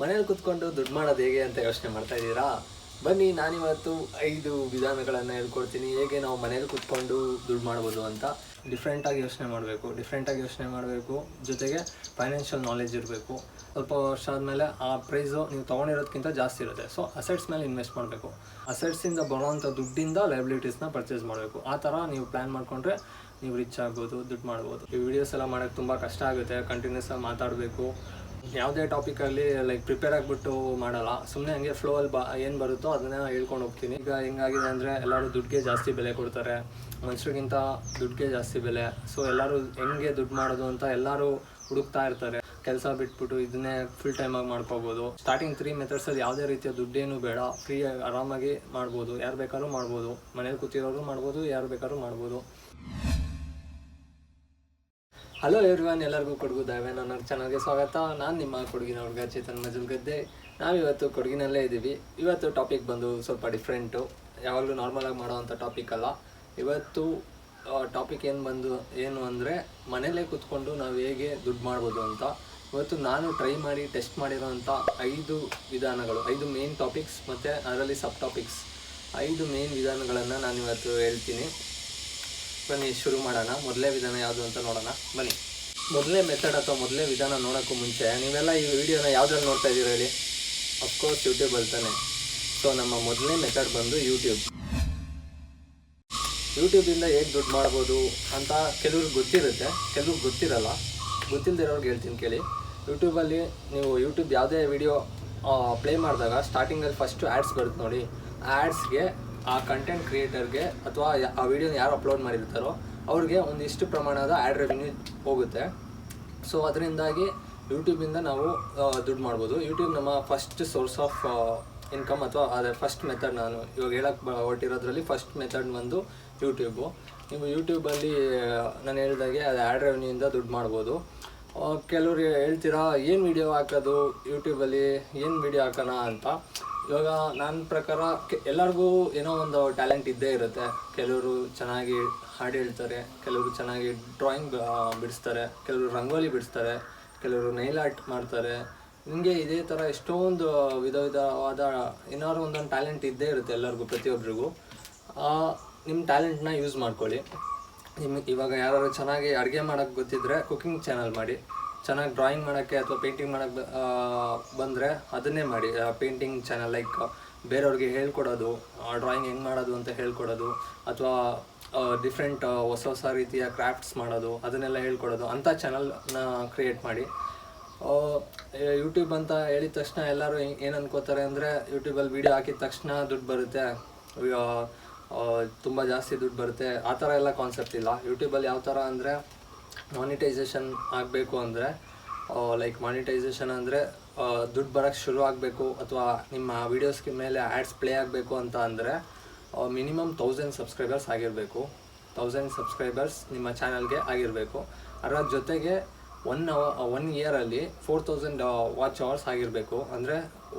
ಮನೇಲಿ ಕುತ್ಕೊಂಡು ದುಡ್ಡು ಮಾಡೋದು ಹೇಗೆ ಅಂತ ಯೋಚನೆ ಮಾಡ್ತಾ ಇದ್ದೀರಾ? ಬನ್ನಿ, ನಾನಿವತ್ತು 5 ವಿಧಾನಗಳನ್ನು ಹೇಳ್ಕೊಡ್ತೀನಿ ಹೇಗೆ ನಾವು ಮನೇಲಿ ಕುತ್ಕೊಂಡು ದುಡ್ಡು ಮಾಡ್ಬೋದು ಅಂತ. ಡಿಫ್ರೆಂಟಾಗಿ ಯೋಚನೆ ಮಾಡಬೇಕು, ಜೊತೆಗೆ ಫೈನಾನ್ಷಿಯಲ್ ನಾಲೆಜ್ ಇರಬೇಕು. ಸ್ವಲ್ಪ ವರ್ಷ ಆದಮೇಲೆ ಆ ಪ್ರೈಸು ನೀವು ತೊಗೊಂಡಿರೋದಕ್ಕಿಂತ ಜಾಸ್ತಿ ಇರುತ್ತೆ. ಸೊ ಅಸೆಟ್ಸ್ ಮೇಲೆ ಇನ್ವೆಸ್ಟ್ ಮಾಡಬೇಕು. ಅಸೆಟ್ಸಿಂದ ಬರೋವಂಥ ದುಡ್ಡಿಂದ ಲೈಬಿಲಿಟೀಸ್ನ ಪರ್ಚೇಸ್ ಮಾಡಬೇಕು. ಆ ಥರ ನೀವು ಪ್ಲ್ಯಾನ್ ಮಾಡಿಕೊಂಡ್ರೆ ನೀವು ರಿಚ್ ಆಗ್ಬೋದು, ದುಡ್ಡು ಮಾಡ್ಬೋದು. ಈ ವಿಡಿಯೋಸ್ ಎಲ್ಲ ಮಾಡೋಕ್ಕೆ ತುಂಬ ಕಷ್ಟ ಆಗುತ್ತೆ. ಕಂಟಿನ್ಯೂಸ್ ಆಗಿ ಮಾತಾಡಬೇಕು. ಯಾವುದೇ ಟಾಪಿಕಲ್ಲಿ ಪ್ರಿಪೇರ್ ಆಗಿಬಿಟ್ಟು ಮಾಡಲ್ಲ, ಸುಮ್ಮನೆ ಹಂಗೆ ಫ್ಲೋಲ್ಲಿ ಏನು ಬರುತ್ತೋ ಅದನ್ನ ಹೇಳ್ಕೊಂಡು ಹೋಗ್ತೀನಿ. ಈಗ ಹೆಂಗಾಗಿದೆ ಅಂದರೆ ಎಲ್ಲರೂ ದುಡ್ಡಿಗೆ ಜಾಸ್ತಿ ಬೆಲೆ ಕೊಡ್ತಾರೆ, ಮನುಷ್ಯರಿಗಿಂತ ದುಡ್ಡಿಗೆ ಜಾಸ್ತಿ ಬೆಲೆ. ಸೊ ಎಲ್ಲರೂ ಹೆಂಗೆ ದುಡ್ಡು ಮಾಡೋದು ಅಂತ ಎಲ್ಲರೂ ಹುಡುಕ್ತಾ ಇರ್ತಾರೆ. ಕೆಲಸ ಬಿಟ್ಬಿಟ್ಟು ಇದನ್ನೇ ಫುಲ್ ಟೈಮಾಗಿ ಮಾಡ್ಕೋಬೋದು. ಸ್ಟಾರ್ಟಿಂಗ್ 3 ಮೆಥಡ್ಸಲ್ಲಿ ಯಾವುದೇ ರೀತಿಯ ದುಡ್ಡೇನು ಬೇಡ, ಫ್ರೀಯಾಗಿ ಆರಾಮಾಗಿ ಮಾಡ್ಬೋದು. ಯಾರು ಬೇಕಾದ್ರೂ ಮಾಡ್ಬೋದು, ಮನೇಲಿ ಕೂತಿರೋರು ಮಾಡ್ಬೋದು, ಯಾರು ಬೇಕಾದ್ರೂ ಮಾಡ್ಬೋದು. ಹಲೋ ಎವ್ರಿವನ್, ಎಲ್ಲರಿಗೂ ಕೊಡಗು ದೈವ ನನ್ನ ಚಾನಲ್ಗೆ ಸ್ವಾಗತ. ನಾನು ನಿಮ್ಮ ಕೊಡಗಿನ ಹುಡುಗ ಚೇತನ್ ಮಜಲ್ಗದ್ದೆ. ನಾವಿವತ್ತು ಕೊಡಗಿನಲ್ಲೇ ಇದ್ದೀವಿ. ಇವತ್ತು ಟಾಪಿಕ್ ಬಂದು ಸ್ವಲ್ಪ ಡಿಫ್ರೆಂಟು, ಯಾವಾಗಲೂ ನಾರ್ಮಲಾಗಿ ಮಾಡೋವಂಥ ಟಾಪಿಕ್ ಅಲ್ಲ. ಇವತ್ತು ಟಾಪಿಕ್ ಏನು ಅಂದರೆ ಮನೇಲೇ ಕೂತ್ಕೊಂಡು ನಾವು ಹೇಗೆ ದುಡ್ಡು ಮಾಡ್ಬೋದು ಅಂತ. ಇವತ್ತು ನಾನು ಟ್ರೈ ಮಾಡಿ ಟೆಸ್ಟ್ ಮಾಡಿರೋವಂಥ 5 ವಿಧಾನಗಳು, 5 ಮೇನ್ ಟಾಪಿಕ್ಸ್ ಮತ್ತು ಅದರಲ್ಲಿ ಸಬ್ ಟಾಪಿಕ್ಸ್, 5 ಮೇನ್ ವಿಧಾನಗಳನ್ನು ನಾನು ಇವತ್ತು ಹೇಳ್ತೀನಿ. ಬನ್ನಿ ಶುರು ಮಾಡೋಣ. ಮೊದಲೇ ವಿಧಾನ ಯಾವುದು ಅಂತ ನೋಡೋಣ ಬನ್ನಿ. ಮೊದಲನೇ ಮೆಥಡ್ ಅಥವಾ ಮೊದಲನೇ ವಿಧಾನ ನೋಡೋಕ್ಕೂ ಮುಂಚೆ ನೀವೆಲ್ಲ ಈ ವಿಡಿಯೋನ ಯಾವುದ್ರಲ್ಲಿ ನೋಡ್ತಾ ಇದ್ದೀರಾ ಹೇಳಿ? ಅಫ್ಕೋರ್ಸ್ ಯೂಟ್ಯೂಬಲ್ಲಿ ತಾನೆ. ಸೊ ನಮ್ಮ ಮೊದಲನೇ ಮೆಥಡ್ ಬಂದು ಯೂಟ್ಯೂಬಿಂದ ಹೇಗೆ ದುಡ್ಡು ಮಾಡ್ಬೋದು ಅಂತ ಕೆಲವ್ರಿಗೆ ಗೊತ್ತಿರುತ್ತೆ, ಕೆಲವ್ರಿಗೆ ಗೊತ್ತಿರಲ್ಲ. ಗೊತ್ತಿಲ್ಲದಿರೋರ್ಗೆ ಹೇಳ್ತೀನಿ ಕೇಳಿ. ಯೂಟ್ಯೂಬಲ್ಲಿ ನೀವು ಯಾವುದೇ ವಿಡಿಯೋ ಪ್ಲೇ ಮಾಡಿದಾಗ ಸ್ಟಾರ್ಟಿಂಗಲ್ಲಿ ಫಸ್ಟು ಆ್ಯಡ್ಸ್ ಬರುತ್ತೆ ನೋಡಿ. ಆ ಆ್ಯಡ್ಸ್ಗೆ ಆ ಕಂಟೆಂಟ್ ಕ್ರಿಯೇಟರ್ಗೆ ಅಥವಾ ಆ ವಿಡಿಯೋನ ಯಾರು ಅಪ್ಲೋಡ್ ಮಾಡಿರ್ತಾರೋ ಅವ್ರಿಗೆ ಒಂದಿಷ್ಟು ಪ್ರಮಾಣದ ಆ್ಯಡ್ ರೆವಿನ್ಯೂ ಹೋಗುತ್ತೆ. ಸೊ ಅದರಿಂದಾಗಿ ಯೂಟ್ಯೂಬಿಂದ ನಾವು ದುಡ್ಡು ಮಾಡ್ಬೋದು. ಯೂಟ್ಯೂಬ್ ನಮ್ಮ ಫಸ್ಟ್ ಸೋರ್ಸ್ ಆಫ್ ಇನ್ಕಮ್ ಅಥವಾ ಅದರ ಫಸ್ಟ್ ಮೆಥಡ್. ನಾನು ಇವಾಗ ಹೇಳಕ್ಕೆ ಹೊರಟಿರೋದ್ರಲ್ಲಿ ಫಸ್ಟ್ ಮೆಥಡ್ ಬಂದು ಯೂಟ್ಯೂಬು. ನೀವು ಯೂಟ್ಯೂಬಲ್ಲಿ ನಾನು ಹೇಳಿದಾಗೆ ಅದು ಆ್ಯಡ್ ರೆವಿನ್ಯೂಯಿಂದ ದುಡ್ಡು ಮಾಡ್ಬೋದು. ಕೆಲವ್ರು ಹೇಳ್ತೀರಾ ಏನು ವಿಡಿಯೋ ಹಾಕೋದು ಯೂಟ್ಯೂಬಲ್ಲಿ, ಏನು ವಿಡಿಯೋ ಹಾಕೋಣ ಅಂತ. ಇವಾಗ ನನ್ನ ಪ್ರಕಾರ ಎಲ್ಲರಿಗೂ ಏನೋ ಒಂದು ಟ್ಯಾಲೆಂಟ್ ಇದ್ದೇ ಇರುತ್ತೆ. ಕೆಲವರು ಚೆನ್ನಾಗಿ ಹಾಡು ಹೇಳ್ತಾರೆ, ಕೆಲವರು ಚೆನ್ನಾಗಿ ಡ್ರಾಯಿಂಗ್ ಬಿಡಿಸ್ತಾರೆ, ಕೆಲವರು ರಂಗೋಲಿ ಬಿಡಿಸ್ತಾರೆ, ಕೆಲವರು ನೈಲ್ ಆರ್ಟ್ ಮಾಡ್ತಾರೆ. ನಿಮಗೆ ಇದೇ ಥರ ಎಷ್ಟೊಂದು ವಿಧವಾದ ಏನಾದ್ರು ಒಂದೊಂದು ಟ್ಯಾಲೆಂಟ್ ಇದ್ದೇ ಇರುತ್ತೆ ಎಲ್ಲರಿಗೂ, ಪ್ರತಿಯೊಬ್ಬರಿಗೂ. ನಿಮ್ಮ ಟ್ಯಾಲೆಂಟ್ನ ಯೂಸ್ ಮಾಡ್ಕೊಳ್ಳಿ. ನಿಮಗೆ ಇವಾಗ ಯಾರು ಚೆನ್ನಾಗಿ ಅಡುಗೆ ಮಾಡೋಕ್ಕೆ ಗೊತ್ತಿದ್ದರೆ ಕುಕಿಂಗ್ ಚಾನಲ್ ಮಾಡಿ. ಚೆನ್ನಾಗಿ ಡ್ರಾಯಿಂಗ್ ಮಾಡೋಕ್ಕೆ ಅಥವಾ ಪೇಂಟಿಂಗ್ ಮಾಡೋಕ್ಕೆ ಬಂದರೆ ಅದನ್ನೇ ಮಾಡಿ. ಪೇಂಟಿಂಗ್ ಚಾನಲ್ ಬೇರೆಯವ್ರಿಗೆ ಹೇಳ್ಕೊಡೋದು, ಡ್ರಾಯಿಂಗ್ ಹೆಂಗೆ ಮಾಡೋದು ಅಂತ ಹೇಳ್ಕೊಡೋದು, ಅಥವಾ ಡಿಫ್ರೆಂಟ್ ಹೊಸ ರೀತಿಯ ಕ್ರಾಫ್ಟ್ಸ್ ಮಾಡೋದು, ಅದನ್ನೆಲ್ಲ ಹೇಳ್ಕೊಡೋದು, ಅಂಥ ಚಾನಲ್ನ ಕ್ರಿಯೇಟ್ ಮಾಡಿ. ಯೂಟ್ಯೂಬ್ ಅಂತ ಹೇಳಿದ ತಕ್ಷಣ ಎಲ್ಲರೂ ಏನು ಅನ್ಕೋತಾರೆ ಅಂದರೆ ಯೂಟ್ಯೂಬಲ್ಲಿ ವೀಡಿಯೋ ಹಾಕಿದ ತಕ್ಷಣ ದುಡ್ಡು ಬರುತ್ತೆ, ತುಂಬ ಜಾಸ್ತಿ ದುಡ್ಡು ಬರುತ್ತೆ. ಆ ಥರ ಎಲ್ಲ ಕಾನ್ಸೆಪ್ಟ್ ಇಲ್ಲ. ಯೂಟ್ಯೂಬಲ್ಲಿ ಯಾವ ಥರ ಅಂದರೆ ಮಾನಿಟೈಸೇಷನ್ ಆಗಬೇಕು ಅಂದರೆ ಮಾನಿಟೈಸೇಷನ್ ಅಂದರೆ ದುಡ್ಡು ಬರೋಕ್ಕೆ ಶುರು ಆಗಬೇಕು ಅಥವಾ ನಿಮ್ಮ ವೀಡಿಯೋಸ್ಗೆ ಮೇಲೆ ಆ್ಯಡ್ಸ್ ಪ್ಲೇ ಆಗಬೇಕು ಅಂತ ಅಂದರೆ ಮಿನಿಮಮ್ 1000 ಸಬ್ಸ್ಕ್ರೈಬರ್ಸ್ ಆಗಿರಬೇಕು. 1000 ಸಬ್ಸ್ಕ್ರೈಬರ್ಸ್ ನಿಮ್ಮ ಚಾನಲ್ಗೆ ಆಗಿರಬೇಕು. ಅದರ ಜೊತೆಗೆ 1 ಇಯರಲ್ಲಿ 4000 ವಾಚ್ ಅವರ್ಸ್ ಆಗಿರಬೇಕು. ಅಂದರೆ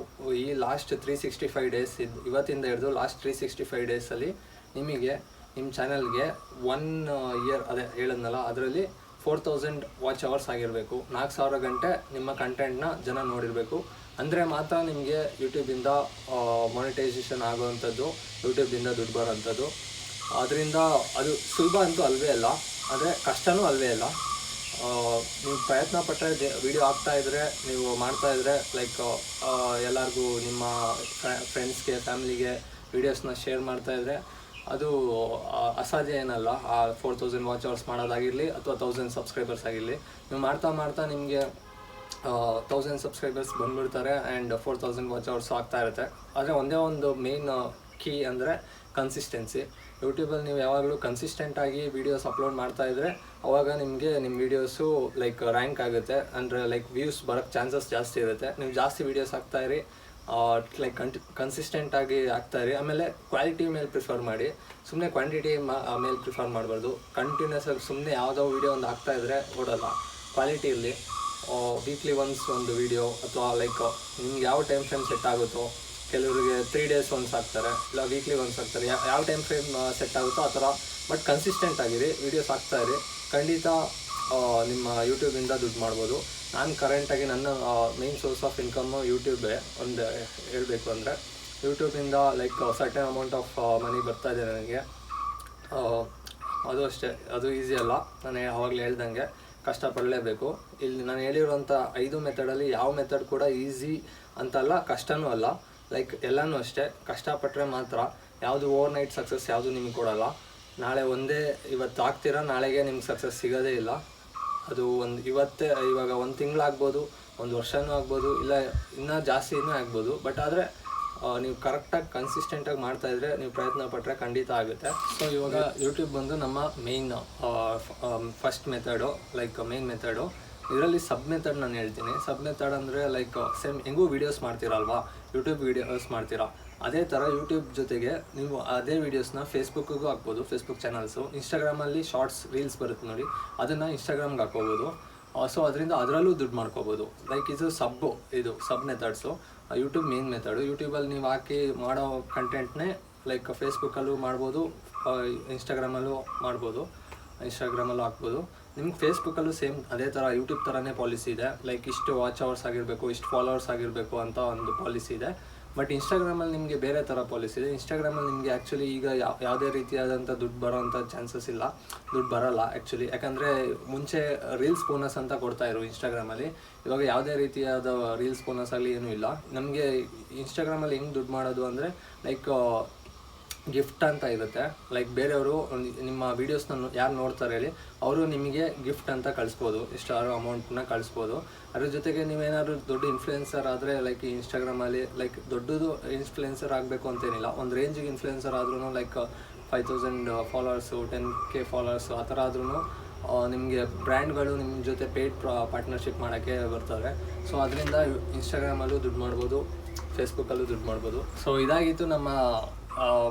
ಈ ಲಾಸ್ಟ್ 365 ಡೇಸ್ ಇವತ್ತಿಂದ ಹಿಡಿದು ಲಾಸ್ಟ್ 365 ಡೇಸಲ್ಲಿ ನಿಮಗೆ ನಿಮ್ಮ ಚಾನಲ್ಗೆ 1 ಇಯರ್ ಅದೇ ಹೇಳಿದ್ನಲ್ಲ, ಅದರಲ್ಲಿ 4000 ವಾಚ್ ಅವರ್ಸ್ ಆಗಿರಬೇಕು. 4000 ಗಂಟೆ ನಿಮ್ಮ ಕಂಟೆಂಟ್ನ ಜನ ನೋಡಿರಬೇಕು. ಅಂದರೆ ಮಾತ್ರ ನಿಮಗೆ ಯೂಟ್ಯೂಬಿಂದ ಮಾನಿಟೈಸೇಷನ್ ಆಗೋವಂಥದ್ದು, ಯೂಟ್ಯೂಬಿಂದ ದುಡ್ಡು ಬರೋವಂಥದ್ದು. ಅದರಿಂದ ಅದು ಸುಲಭ ಅಂತೂ ಅಲ್ವೇ ಅಲ್ಲ, ಆದರೆ ಕಷ್ಟವೂ ಅಲ್ವೇ ಅಲ್ಲ. ನೀವು ಪ್ರಯತ್ನ ಪಟ್ಟರೆ ವಿಡಿಯೋ ಹಾಕ್ತಾಯಿದ್ರೆ, ನೀವು ಮಾಡ್ತಾಯಿದ್ರೆ ಎಲ್ಲರಿಗೂ ನಿಮ್ಮ ಫ್ರೆಂಡ್ಸ್ಗೆ, ಫ್ಯಾಮಿಲಿಗೆ ವೀಡಿಯೋಸ್ನ ಶೇರ್ ಮಾಡ್ತಾಯಿದ್ರೆ ಅದು ಅಸಾಧ್ಯ ಏನಲ್ಲ. ಆ 4000 ವಾಚ್ ಅವರ್ಸ್ ಮಾಡೋದಾಗಿರಲಿ ಅಥವಾ 1000 ಸಬ್ಸ್ಕ್ರೈಬರ್ಸ್ ಆಗಿರಲಿ, ನೀವು ಮಾಡ್ತಾ ನಿಮಗೆ 1000 ಸಬ್ಸ್ಕ್ರೈಬರ್ಸ್ ಬಂದುಬಿಡ್ತಾರೆ ಆ್ಯಂಡ್ 4000 ವಾಚ್ ಅವರ್ಸ್ ಆಗ್ತಾ ಇರುತ್ತೆ. ಆದರೆ ಒಂದೇ ಒಂದು ಮೇನ್ ಕೀ ಅಂದರೆ ಕನ್ಸಿಸ್ಟೆನ್ಸಿ. ಯೂಟ್ಯೂಬಲ್ಲಿ ನೀವು ಯಾವಾಗಲೂ ಕನ್ಸಿಸ್ಟೆಂಟಾಗಿ ವೀಡಿಯೋಸ್ ಅಪ್ಲೋಡ್ ಮಾಡ್ತಾಯಿದ್ರೆ ಅವಾಗ ನಿಮಗೆ ನಿಮ್ಮ ವೀಡಿಯೋಸು ರ್ಯಾಂಕ್ ಆಗುತ್ತೆ. ಅಂದರೆ ವ್ಯೂಸ್ ಬರೋಕ್ಕೆ ಚಾನ್ಸಸ್ ಜಾಸ್ತಿ ಇರುತ್ತೆ. ನೀವು ಜಾಸ್ತಿ ವೀಡಿಯೋಸ್ ಹಾಕ್ತಾಯಿರಿ, ಕನ್ಸಿಸ್ಟೆಂಟಾಗಿ ಆಗ್ತಾಯಿರಿ. ಆಮೇಲೆ ಕ್ವಾಲಿಟಿ ಮೇಲೆ ಪ್ರಿಫರ್ ಮಾಡಿ, ಸುಮ್ಮನೆ ಕ್ವಾಂಟಿಟಿ ಮೇಲೆ ಪ್ರಿಫರ್ ಮಾಡಬಾರ್ದು. ಕಂಟಿನ್ಯೂಸ್ ಆಗಿ ಸುಮ್ಮನೆ ಯಾವುದೋ ವೀಡಿಯೋ ಒಂದು ಹಾಕ್ತಾಯಿದ್ರೆ ಓಡೋಲ್ಲ. ಕ್ವಾಲಿಟಿ ಇರಲಿ. ವೀಕ್ಲಿ ಒನ್ಸ್ ಒಂದು ವೀಡಿಯೋ ಅಥವಾ ನಿಮ್ಗೆ ಯಾವ ಟೈಮ್ ಫ್ರೇಮ್ ಸೆಟ್ ಆಗುತ್ತೋ, ಕೆಲವರಿಗೆ 3 ಡೇಸ್ ಒನ್ಸ್ ಹಾಕ್ತಾರೆ, ಇಲ್ಲ ವೀಕ್ಲಿ ಒನ್ಸ್ ಹಾಕ್ತಾರೆ. ಯಾವ ಟೈಮ್ ಫ್ರೇಮ್ ಸೆಟ್ ಆಗುತ್ತೋ ಆ ಥರ. ಬಟ್ ಕನ್ಸಿಸ್ಟೆಂಟ್ ಆಗಿರಿ, ವೀಡಿಯೋಸ್ ಹಾಕ್ತಾಯಿರಿ. ಖಂಡಿತ ನಿಮ್ಮ ಯೂಟ್ಯೂಬಿಂದ ದುಡ್ಡು ಮಾಡ್ಬೋದು. ನಾನು ಕರೆಂಟಾಗಿ ನನ್ನ ಮೇನ್ ಸೋರ್ಸ್ ಆಫ್ ಇನ್ಕಮ್ಮು ಯೂಟ್ಯೂಬೇ. ಒಂದು ಹೇಳಬೇಕು ಅಂದರೆ ಯೂಟ್ಯೂಬಿಂದ like certain amount of money ಬರ್ತಾ ಇದೆ ನನಗೆ. ಅದು ಅಷ್ಟೇ, ಅದು ಈಸಿ ಅಲ್ಲ. ನಾನು ಆವಾಗಲೇ ಹೇಳ್ದಂಗೆ ಕಷ್ಟಪಡಲೇಬೇಕು. ಇಲ್ಲಿ ನಾನು ಹೇಳಿರೋಂಥ 5 ಮೆಥಡಲ್ಲಿ ಯಾವ ಮೆಥಡ್ ಕೂಡ ಈಸಿ ಅಂತಲ್ಲ, ಕಷ್ಟನೂ ಅಲ್ಲ. ಲೈಕ್ ಎಲ್ಲನೂ ಅಷ್ಟೇ, ಕಷ್ಟಪಟ್ಟರೆ ಮಾತ್ರ. ಯಾವುದು ಓವರ್ ನೈಟ್ ಸಕ್ಸಸ್ ಯಾವುದು ನಿಮಗೆ ಕೊಡೋಲ್ಲ. ನಾಳೆ ಇವತ್ತು ಆಗ್ತೀರಾ, ನಾಳೆಗೆ ನಿಮ್ಗೆ ಸಕ್ಸಸ್ ಸಿಗೋದೇ ಇಲ್ಲ. ಅದು ಇವಾಗ 1 ತಿಂಗಳಾಗ್ಬೋದು, 1 ವರ್ಷನೂ ಆಗ್ಬೋದು, ಇಲ್ಲ ಇನ್ನೂ ಜಾಸ್ತಿನೂ ಆಗ್ಬೋದು. ಬಟ್ ಆದರೆ ನೀವು ಕರೆಕ್ಟಾಗಿ ಕನ್ಸಿಸ್ಟೆಂಟಾಗಿ ಮಾಡ್ತಾಯಿದ್ರೆ, ನೀವು ಪ್ರಯತ್ನ ಪಟ್ಟರೆ ಖಂಡಿತ ಆಗುತ್ತೆ. ಸೊ ಇವಾಗ ಯೂಟ್ಯೂಬ್ ಬಂದು ನಮ್ಮ main first method, like main method. ಇದರಲ್ಲಿ ಸಬ್ ಮೆಥಡ್ ನಾನು ಹೇಳ್ತೀನಿ. ಸಬ್ ಮೆಥಡ್ ಅಂದರೆ ಲೈಕ್ ಸೇಮ್ ಹೆಂಗೂ ವೀಡಿಯೋಸ್ ಮಾಡ್ತೀರಲ್ವಾ, ಯೂಟ್ಯೂಬ್ ವೀಡಿಯೋಸ್ ಮಾಡ್ತೀರಾ, ಅದೇ ಥರ ಯೂಟ್ಯೂಬ್ ಜೊತೆಗೆ ನೀವು ಅದೇ ವೀಡಿಯೋಸ್ನ ಫೇಸ್ಬುಕ್ಕಿಗೂ ಹಾಕ್ಬೋದು, ಫೇಸ್ಬುಕ್ ಚಾನಲ್ಸು. ಇನ್ಸ್ಟಾಗ್ರಾಮಲ್ಲಿ ಶಾರ್ಟ್ಸ್ ರೀಲ್ಸ್ ಬರುತ್ತೆ ನೋಡಿ, ಅದನ್ನು ಇನ್ಸ್ಟಾಗ್ರಾಮ್ಗೆ ಹಾಕ್ಕೋಬೋದು. ಸೊ ಅದರಲ್ಲೂ ದುಡ್ಡು ಮಾಡ್ಕೋಬೋದು. ಲೈಕ್ ಇದು ಸಬ್ ಮೆಥಡ್ಸು. YouTube main method. ಯೂಟ್ಯೂಬಲ್ಲಿ ನೀವು ಹಾಕಿ ಮಾಡೋ ಕಂಟೆಂಟ್ನೇ ಲೈಕ್ ಫೇಸ್ಬುಕ್ಕಲ್ಲೂ ಮಾಡ್ಬೋದು, ಇನ್ಸ್ಟಾಗ್ರಾಮಲ್ಲೂ ಹಾಕ್ಬೋದು. ನಿಮ್ಗೆ ಫೇಸ್ಬುಕ್ಕಲ್ಲೂ ಸೇಮ್ ಅದೇ ಥರ ಯೂಟ್ಯೂಬ್ ಥರನೇ ಪಾಲಿಸಿ ಇದೆ. ಲೈಕ್ ಇಷ್ಟು ವಾಚ್ ಅವರ್ಸ್ ಆಗಿರಬೇಕು, ಇಷ್ಟು ಫಾಲೋವರ್ಸ್ ಆಗಿರಬೇಕು ಅಂತ ಒಂದು ಪಾಲಿಸಿ ಇದೆ. ಬಟ್ ಇನ್ಸ್ಟಾಗ್ರಾಮಲ್ಲಿ ನಿಮಗೆ ಬೇರೆ ಥರ ಪಾಲಿಸಿ ಇದೆ. ಇನ್ಸ್ಟಾಗ್ರಾಮಲ್ಲಿ ನಿಮಗೆ ಆ್ಯಕ್ಚುಲಿ ಈಗ ಯಾವುದೇ ರೀತಿಯಾದಂಥ ದುಡ್ಡು ಬರೋವಂಥ ಚಾನ್ಸಸ್ ಇಲ್ಲ, ದುಡ್ಡು ಬರೋಲ್ಲ ಆ್ಯಕ್ಚುಲಿ. ಯಾಕಂದರೆ ಮುಂಚೆ ರೀಲ್ಸ್ ಬೋನಸ್ ಅಂತ ಕೊಡ್ತಾಯಿದ್ರು ಇನ್ಸ್ಟಾಗ್ರಾಮಲ್ಲಿ. ಇವಾಗ ಯಾವುದೇ ರೀತಿಯಾದ ರೀಲ್ಸ್ ಬೋನಸ್ ಆಗಲಿ ಏನೂ ಇಲ್ಲ. ನಮಗೆ ಇನ್ಸ್ಟಾಗ್ರಾಮಲ್ಲಿ ಹೆಂಗೆ ದುಡ್ಡು ಮಾಡೋದು ಅಂದರೆ ಲೈಕ್ ಗಿಫ್ಟ್ ಅಂತ ಇರುತ್ತೆ. ಲೈಕ್ ಬೇರೆಯವರು ನಿಮ್ಮ ವೀಡಿಯೋಸ್ನ ಯಾರು ನೋಡ್ತಾರೆ ಹೇಳಿ, ಅವರು ನಿಮಗೆ ಗಿಫ್ಟ್ ಅಂತ ಕಳಿಸ್ಬೋದು, ಇಷ್ಟಾರು ಅಮೌಂಟನ್ನ ಕಳಿಸ್ಬೋದು. ಅದ್ರ ಜೊತೆಗೆ ನೀವೇನಾದ್ರು ದೊಡ್ಡ ಇನ್ಫ್ಲುಯೆನ್ಸರ್ ಆದರೆ ಲೈಕ್ ಇನ್ಸ್ಟಾಗ್ರಾಮಲ್ಲಿ ಲೈಕ್ ದೊಡ್ಡದು ಇನ್ಫ್ಲುಯೆನ್ಸರ್ ಆಗಬೇಕು ಅಂತೇನಿಲ್ಲ, ಒಂದು ರೇಂಜಿಗೆ ಇನ್ಫ್ಲುಯೆನ್ಸರ್ ಆದ್ರೂ ಲೈಕ್ 5000 ಫಾಲೋವರ್ಸು, 10K ಫಾಲೋವರ್ಸು ಆ ಥರ ಆದ್ರೂ ನಿಮಗೆ ಬ್ರ್ಯಾಂಡ್ಗಳು ನಿಮ್ಮ ಜೊತೆ ಪೇಯ್ಡ್ ಪಾರ್ಟ್ನರ್ಶಿಪ್ ಮಾಡೋಕ್ಕೆ ಬರ್ತವೆ. ಸೊ ಅದರಿಂದ ಇನ್ಸ್ಟಾಗ್ರಾಮಲ್ಲೂ ದುಡ್ಡು ಮಾಡ್ಬೋದು, ಫೇಸ್ಬುಕ್ಕಲ್ಲೂ ದುಡ್ಡು ಮಾಡ್ಬೋದು. ಸೊ ಇದಾಗಿತ್ತು ನಮ್ಮ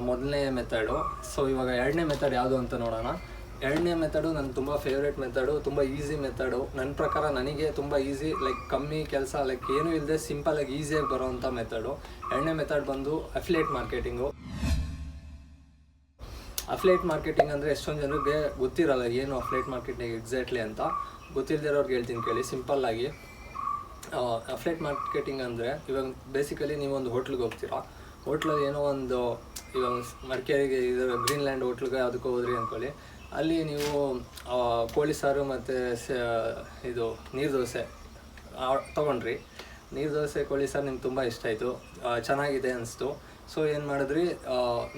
ಮೊದಲನೇ ಮೆಥಡು. ಸೊ ಇವಾಗ 2ನೇ ಮೆಥಡ್ ಯಾವುದು ಅಂತ ನೋಡೋಣ. 2ನೇ ಮೆಥಡು ನನ್ನ ತುಂಬ ಫೇವ್ರೇಟ್ ಮೆಥಡು, ತುಂಬ ಈಸಿ ಮೆಥಡು. ನನ್ನ ಪ್ರಕಾರ ನನಗೆ ತುಂಬ ಈಸಿ, ಲೈಕ್ ಕಮ್ಮಿ ಕೆಲಸ, ಲೈಕ್ ಏನೂ ಇಲ್ಲದೆ ಸಿಂಪಲಾಗಿ ಈಸಿಯಾಗಿ ಬರೋವಂಥ ಮೆಥಡು. 2ನೇ ಮೆಥಡ್ ಬಂದು ಅಫಿಲಿಯೇಟ್ ಮಾರ್ಕೆಟಿಂಗು. ಅಫಿಲಿಯೇಟ್ ಮಾರ್ಕೆಟಿಂಗ್ ಅಂದರೆ ಎಷ್ಟೊಂದು ಜನರಿಗೆ ಗೊತ್ತಿರಲ್ಲ ಏನು ಅಫಿಲಿಯೇಟ್ ಮಾರ್ಕೆಟಿಂಗ್ ಎಕ್ಸಾಕ್ಟ್ಲಿ ಅಂತ. ಗೊತ್ತಿಲ್ಲದಿರೋರ್ಗೆ ಹೇಳ್ತೀನಿ ಕೇಳಿ ಸಿಂಪಲ್ಲಾಗಿ. ಅಫಿಲಿಯೇಟ್ ಮಾರ್ಕೆಟಿಂಗ್ ಅಂದರೆ ಇವಾಗ ಬೇಸಿಕಲಿ ನೀವೊಂದು ಹೋಟ್ಲಿಗೆ ಹೋಗ್ತೀರಾ. ಹೋಟ್ಲಲ್ಲಿ ಏನೋ ಒಂದು ಇವಾಗ ಮಡಿಕೇರಿಗೆ ಗ್ರೀನ್ಲ್ಯಾಂಡ್ ಹೋಟ್ಲಿಗೆ ಅದಕ್ಕೆ ಹೋದ್ರಿ ಅಂದ್ಕೊಳ್ಳಿ. ಅಲ್ಲಿ ನೀವು ಕೋಳಿ ಸಾರು ಮತ್ತು ಇದು ನೀರು ದೋಸೆ ತೊಗೊಂಡ್ರಿ. ನೀರು ದೋಸೆ ಕೋಳಿ ಸಾರು ನಿಮ್ಗೆ ತುಂಬ ಇಷ್ಟ ಆಯಿತು, ಚೆನ್ನಾಗಿದೆ ಅನಿಸ್ತು. ಸೊ ಏನು ಮಾಡಿದ್ರಿ,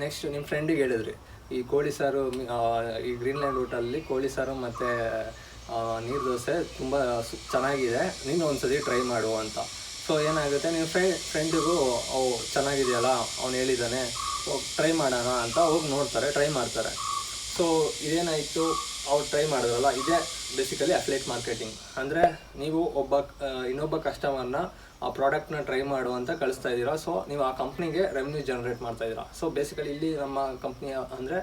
ನೆಕ್ಸ್ಟ್ ನಿಮ್ಮ ಫ್ರೆಂಡಿಗೆ ಹೇಳಿದ್ರಿ ಈ ಕೋಳಿ ಸಾರು, ಈ ಗ್ರೀನ್ಲ್ಯಾಂಡ್ ಹೋಟೆಲಲ್ಲಿ ಕೋಳಿ ಸಾರು ಮತ್ತು ನೀರು ದೋಸೆ ತುಂಬ ಚೆನ್ನಾಗಿದೆ, ನೀನು ಒಂದ್ಸತಿ ಟ್ರೈ ಮಾಡು ಅಂತ. ಸೊ ಏನಾಗುತ್ತೆ, ನೀವು ಫ್ರೆಂಡಿಗೂ ಚೆನ್ನಾಗಿದೆಯಲ್ಲ ಅವ್ನು ಹೇಳಿದ್ದಾನೆ, ಟ್ರೈ ಮಾಡೋಣ ಅಂತ ಹೋಗಿ ನೋಡ್ತಾರೆ, ಟ್ರೈ ಮಾಡ್ತಾರೆ. ಸೊ ಇದೇನಾಯಿತು, ಅವ್ರು ಟ್ರೈ ಮಾಡಿದ್ರಲ್ಲ, ಇದೇ ಬೇಸಿಕಲಿ ಅಫಿಲಿಯೇಟ್ ಮಾರ್ಕೆಟಿಂಗ್. ಅಂದರೆ ನೀವು ಇನ್ನೊಬ್ಬ ಕಸ್ಟಮರ್ನ ಆ ಪ್ರಾಡಕ್ಟ್ನ ಟ್ರೈ ಮಾಡು ಅಂತ ಕಳಿಸ್ತಾ ಇದ್ದೀರಾ. ಸೊ ನೀವು ಆ ಕಂಪ್ನಿಗೆ ರೆವೆನ್ಯೂ ಜನರೇಟ್ ಮಾಡ್ತಾಯಿದ್ದೀರಾ. ಸೊ ಬೇಸಿಕಲಿ ಇಲ್ಲಿ ನಮ್ಮ ಕಂಪ್ನಿ ಅಂದರೆ